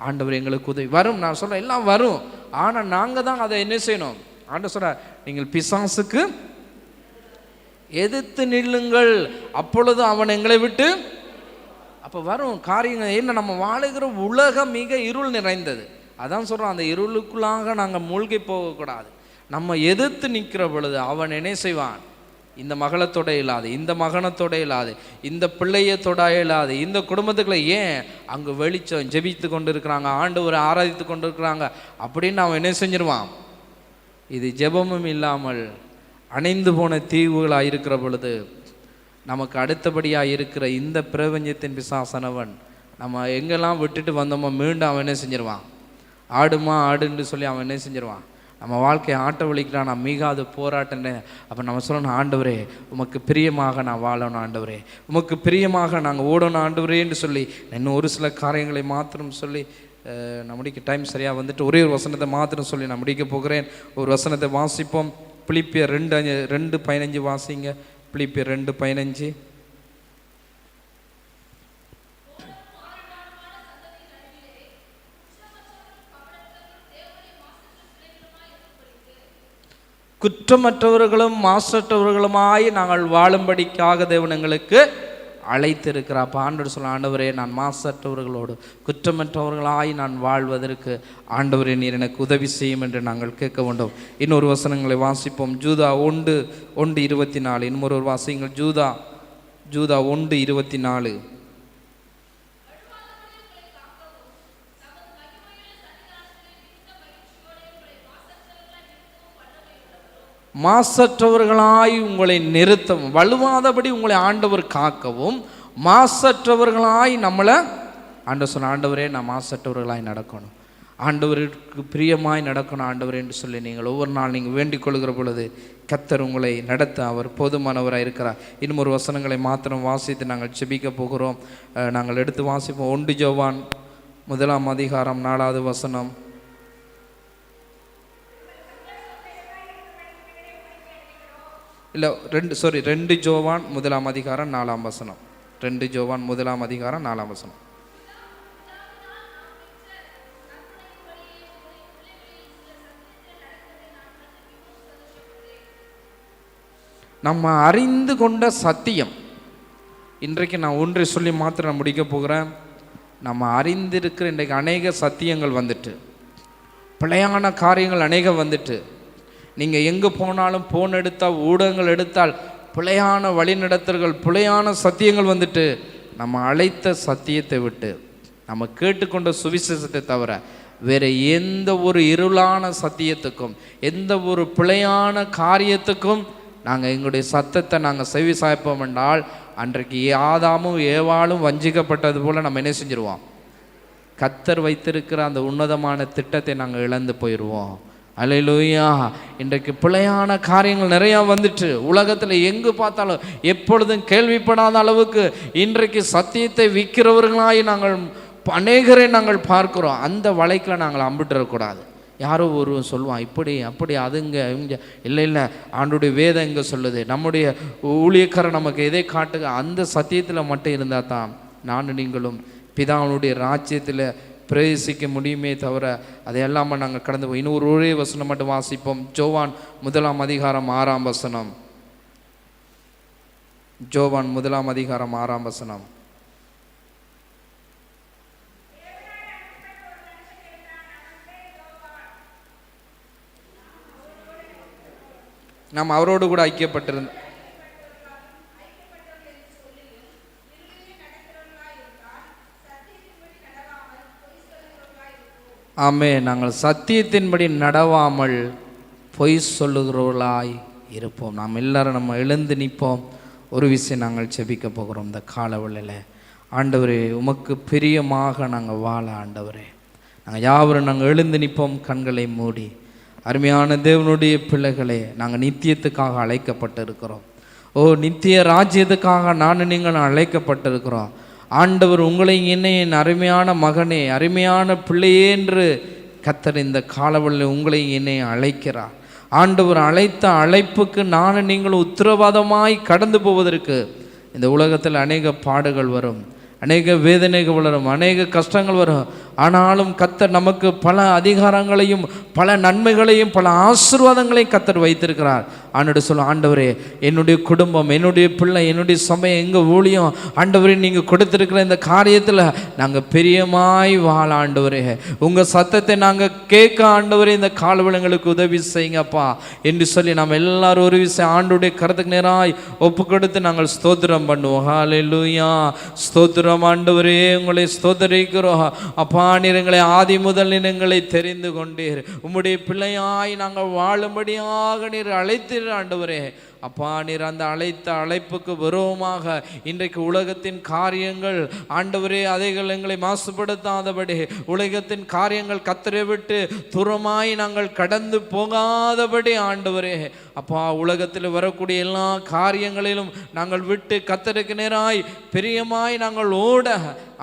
ஆண்டவர் எங்களுக்கு உதவி. வரும், நான் சொல்கிறேன், எல்லாம் வரும். ஆனால் நாங்கள் தான் அதை என்ன செய்யணும். ஆண்டவர் சொல்றார், நீங்கள் பிசாசுக்கு எதிர்த்து நில்லுங்கள், அப்பொழுது அவன் எங்களை விட்டு. அப்போ வரும் காரியங்கள் என்ன, நம்ம வாழுகிற உலகம் மிக இருள் நிறைந்தது. அதான் சொல்கிறோம், அந்த இருளுக்குள்ளாக நாங்கள் மூழ்கி போகக்கூடாது. நம்ம எதிர்த்து நிற்கிற பொழுது அவன் என்ன செய்வான், இந்த மகளை தொட இல்லாது, இந்த மகனை தொட இல்லாது, இந்த பிள்ளையை தொட இல்லாது, இந்த குடும்பத்துக்குள்ள ஏன் அங்கே வெளிச்சம் ஜெபித்து கொண்டு இருக்கிறாங்க, ஆண்டவரை ஆராதித்து கொண்டு இருக்கிறாங்க அப்படின்னு அவன் என்ன செஞ்சிருவான். இது ஜெபமும் இல்லாமல் அணைந்து போன தீவுகளாக இருக்கிற பொழுது நமக்கு அடுத்தபடியாக இருக்கிற இந்த பிரபஞ்சத்தின் பிசாசனவன் நம்ம எங்கெல்லாம் விட்டுட்டு வந்தோமோ மீண்டும் அவன் என்ன செஞ்சிருவான், ஆடுமா ஆடுன்னு சொல்லி அவன் என்ன செஞ்சிருவான், நம்ம வாழ்க்கையை ஆட்ட வலிக்கிறான். நான் மீகாது போராட்டன்னு. அப்போ நம்ம சொல்லணும், ஆண்டவரே உமக்கு பிரியமாக நான் வாழணும், ஆண்டவரே உமக்கு பிரியமாக நாங்கள் ஓடணும் ஆண்டவரேன்னு சொல்லி இன்னும் ஒரு சில காரியங்களை மாத்திரம் சொல்லி நான் முடிக்க டைம் சரியாக வந்துட்டு ஒரே ஒரு வசனத்தை மாத்திரம் சொல்லி நான் முடிக்க போகிறேன். ஒரு வசனத்தை வாசிப்போம். பிலிப்பியர் 2:15 வாசிங்க. பிலிப்பியர் 2:15. குற்றமற்றவர்களும் மாசற்றவர்களுமாய் நாங்கள் வாழும்படிக்காக தேவன் எங்களுக்கு அழைத்திருக்கிறார். அப்போ ஆண்டவர் சொல்ல, ஆண்டவரே நான் மாசற்றவர்களோடு குற்றமற்றவர்களாய் நான் வாழ்வதற்கு ஆண்டவரே நீர் எனக்கு உதவி செய்யும் என்று நாங்கள் கேட்க வேண்டும். இன்னொரு வசனங்களை வாசிப்போம். ஜூதா 1:24. இன்னொரு வாசிங்கள். ஜூதா 1:24. மாசற்றவர்களாய் உங்களை நிறுத்தவும், வலுவாதபடி உங்களை ஆண்டவர் காக்கவும், மாசற்றவர்களாய் நம்மளை ஆண்டவர் சொன்ன, ஆண்டவரே நான் மாசற்றவர்களாய் நடக்கணும், ஆண்டவருக்கு பிரியமாய் நடக்கணும் ஆண்டவர் என்று சொல்லி நீங்கள் ஒவ்வொரு நாள் நீங்கள் வேண்டிக் கொள்கிற பொழுது கர்த்தர் உங்களை நடத்த அவர் போதுமானவராக இருக்கிறார். இன்னும் ஒரு வசனங்களை மாத்திரம் வாசித்து நாங்கள் செபிக்க போகிறோம். நாங்கள் எடுத்து வாசிப்போம். 1 யோவான் 1:4 வசனம். இல்லை 2 யோவான் 1:4 வசனம். 2 யோவான் 1:4 வசனம். நம்ம அறிந்து கொண்ட சத்தியம். இன்றைக்கு நான் ஒன்றை சொல்லி மாத்திரம் முடிக்க போகிறேன். நம்ம அறிந்திருக்கிற இன்றைக்கு அநேக சத்தியங்கள் வந்துட்டு, பிழையான காரியங்கள் அநேகம் வந்துட்டு, நீங்கள் எங்கே போனாலும் ஃபோன் எடுத்தால், ஊடகங்கள் எடுத்தால் பிழையான வழிநடத்தல்கள், பிழையான சத்தியங்கள் வந்துட்டு நம்ம அழைத்த சத்தியத்தை விட்டு, நம்ம கேட்டுக்கொண்ட சுவிசேஷத்தை தவிர வேறு எந்த ஒரு இருளான சத்தியத்துக்கும், எந்த ஒரு பிழையான காரியத்துக்கும் நாங்கள் எங்களுடைய சத்தத்தை நாங்கள் செவி சாய்ப்போம் என்றால், அன்றைக்கு ஆதாமும் ஏவாளும் வஞ்சிக்கப்பட்டது போல் நம்ம என்ன செஞ்சிருவோம்? கர்த்தர் வைத்திருக்கிற அந்த உன்னதமான திட்டத்தை நாங்கள் இழந்து போயிடுவோம். அல்லேலூயா. இன்றைக்கு பிழையான காரியங்கள் நிறையா வந்துட்டு, உலகத்தில் எங்கு பார்த்தாலும் எப்பொழுதும் கேள்விப்படாத அளவுக்கு இன்றைக்கு சத்தியத்தை விற்கிறவர்களாய் நாங்கள் அநேகரை நாங்கள் பார்க்கிறோம். அந்த வலைக்கில் நாங்கள் அம்பிட்டுறக்கூடாது. யாரோ ஒருவன் சொல்லுவான், இப்படி அப்படி அதுங்க இங்கே, இல்லை இல்லை ஆண்டுடைய வேதம் இங்கே சொல்லுது, நம்முடைய ஊழியக்காரர் நமக்கு எதை காட்டுங்க, அந்த சத்தியத்தில் மட்டும் இருந்தால் தான் நானும் நீங்களும் பிதாவுடைய ராஜ்யத்தில் பிரவேசிக்க முடியுமே தவிர அதையெல்லாமல் நாங்கள் கடந்து போய். இன்னொரு ஒரே வசனம் மட்டும் வாசிப்போம். யோவான் 1:6. யோவான் 1:6. நாம் அவரோடு கூட ஐக்கியப்பட்டிருந்தோம். ஆமே, நாங்கள் சத்தியத்தின்படி நடவாமல் பொய் சொல்லுகிறவர்களாய் இருப்போம். நாம் எல்லாரும் நம்ம எழுந்து நிற்போம். ஒரு விஷயம் நாங்கள் செபிக்க போகிறோம். இந்த காலவெளியில் ஆண்டவரே, உமக்கு பிரியமாக நாங்கள் வாழ ஆண்டவரே, நாங்கள் யாவரும் நாங்கள் எழுந்து நிற்போம், கண்களை மூடி. அருமையான தேவனுடைய பிள்ளைகளே, நாங்கள் நித்தியத்துக்காக அழைக்கப்பட்டிருக்கிறோம். நித்திய ராஜ்யத்துக்காக நானும் நீங்கள் அழைக்கப்பட்டிருக்கிறோம். ஆண்டவர் உங்களை என்னை என் அருமையான மகனே, அருமையான பிள்ளையே என்று கர்த்தர் இந்த காலவெளியில் உங்களை என்னை அழைக்கிறார். ஆண்டவர் அழைத்த அழைப்புக்கு நானும் நீங்களும் உத்தரவாதமாய் கடந்து போவதற்கு இந்த உலகத்தில் அநேக பாடுகள் வரும், அநேக வேதனைகள் வளரும், அநேக கஷ்டங்கள் வரும். ஆனாலும் கர்த்தர் நமக்கு பல அதிகாரங்களையும் பல நன்மைகளையும் பல ஆசீர்வாதங்களையும் கர்த்தர் வைத்திருக்கிறார். ஆண்டவர் சொல்ல, ஆண்டவரே, என்னுடைய குடும்பம், என்னுடைய பிள்ளை, என்னுடைய சமயம், எங்கள் ஊழியம், ஆண்டவரே நீங்கள் கொடுத்திருக்கிற இந்த காரியத்தில் நாங்கள் பெரியமாய் வாழ ஆண்டவரே, உங்கள் சத்தத்தை நாங்கள் கேட்க ஆண்டவரே இந்த காலவெளிகளுக்கு உதவி செய்யுங்கப்பா என்று சொல்லி நாம் எல்லாரும் ஒரு விஷயம் ஆண்டவருடைய கருத்துக்கு நேராய் ஒப்பு கொடுத்து நாங்கள் ஸ்தோத்திரம் பண்ணுவோம். ஹல்லேலூயா. ஸ்தோத்திரம் ஆண்டவரே, உங்களை ஸ்தோத்தரிக்கிறோம் அப்பா. நீர் எங்களை ஆதி முதல் எங்களை தெரிந்து கொண்டீர். உம்முடைய பிள்ளையாய் நாங்கள் வாழும்படியாக நீர் அழைத்தீர் ஆண்டவரே. அப்பா, நீர் அந்த அழைத்த அழைப்புக்கு விரோதமாக இன்றைக்கு உலகத்தின் காரியங்கள் ஆண்டவரே, அதைகள் எங்களை மாசுபடுத்தாதபடி, உலகத்தின் காரியங்கள் கர்த்தரை விட்டு தூரமாய் நாங்கள் கடந்து போகாதபடி ஆண்டவரே, அப்பா, உலகத்தில் வரக்கூடிய எல்லா காரியங்களிலும் நாங்கள் விட்டு கர்த்தருக்கு நேராய் பிரியமாய் நாங்கள் ஓட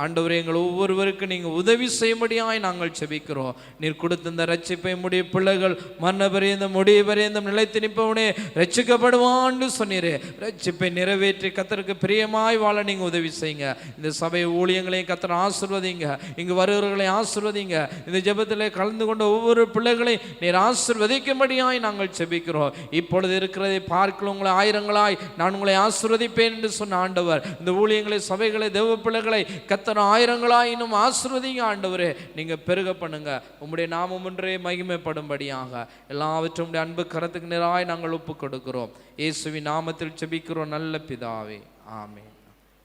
ஆண்டவரே, எங்கள் ஒவ்வொருவருக்கு நீங்கள் உதவி செய்யும்படியாய் நாங்கள் செபிக்கிறோம். நீர் கொடுத்த இந்த ரட்சிப்பை முடிய பிள்ளைகள் மரண பரியந்தம் முடிய பரியந்தம் நிலைத்து நிற்பவனே ரட்சிக்கப்படுவான்னு சொன்னீரே. ரட்சிப்பை நிறைவேற்றி கர்த்தருக்கு பிரியமாய் வாழ நீங்கள் உதவி செய்யுங்க. இந்த சபை ஊழியங்களையும் கர்த்தர் ஆசீர்வதிங்க, இங்கு வருவர்களை ஆசீர்வதிங்க. இந்த ஜெபத்தில் கலந்து கொண்ட ஒவ்வொரு பிள்ளைகளையும் நீர் ஆசீர்வதிக்கும்படியாய் நாங்கள் செபிக்கிறோம். இப்பொழுது இருக்கிறதை பார்க்கலாம் உங்களை ஆயிரங்களாய் நான் உங்களை ஆசீர்வதிப்பேன் என்று சொன்ன ஆண்டவர், இந்த ஊழியங்களை, சபைகளை, தேவ பிள்ளைகளை கர்த்தர் ஆயிரங்களாய் இன்னும் ஆசீர்வதிங்க ஆண்டவரே. நீங்க பெருக பண்ணுங்க, உம்முடைய நாமம் ஒன்றே மகிமைப்படும்படியாக எல்லாவற்றும் அன்பு கரத்துக்கு நேராய் நாங்கள் ஒப்பு கொடுக்கிறோம். இயேசுவின் நாமத்தில் ஜெபிக்கிறோம் நல்ல பிதாவே, ஆமென்.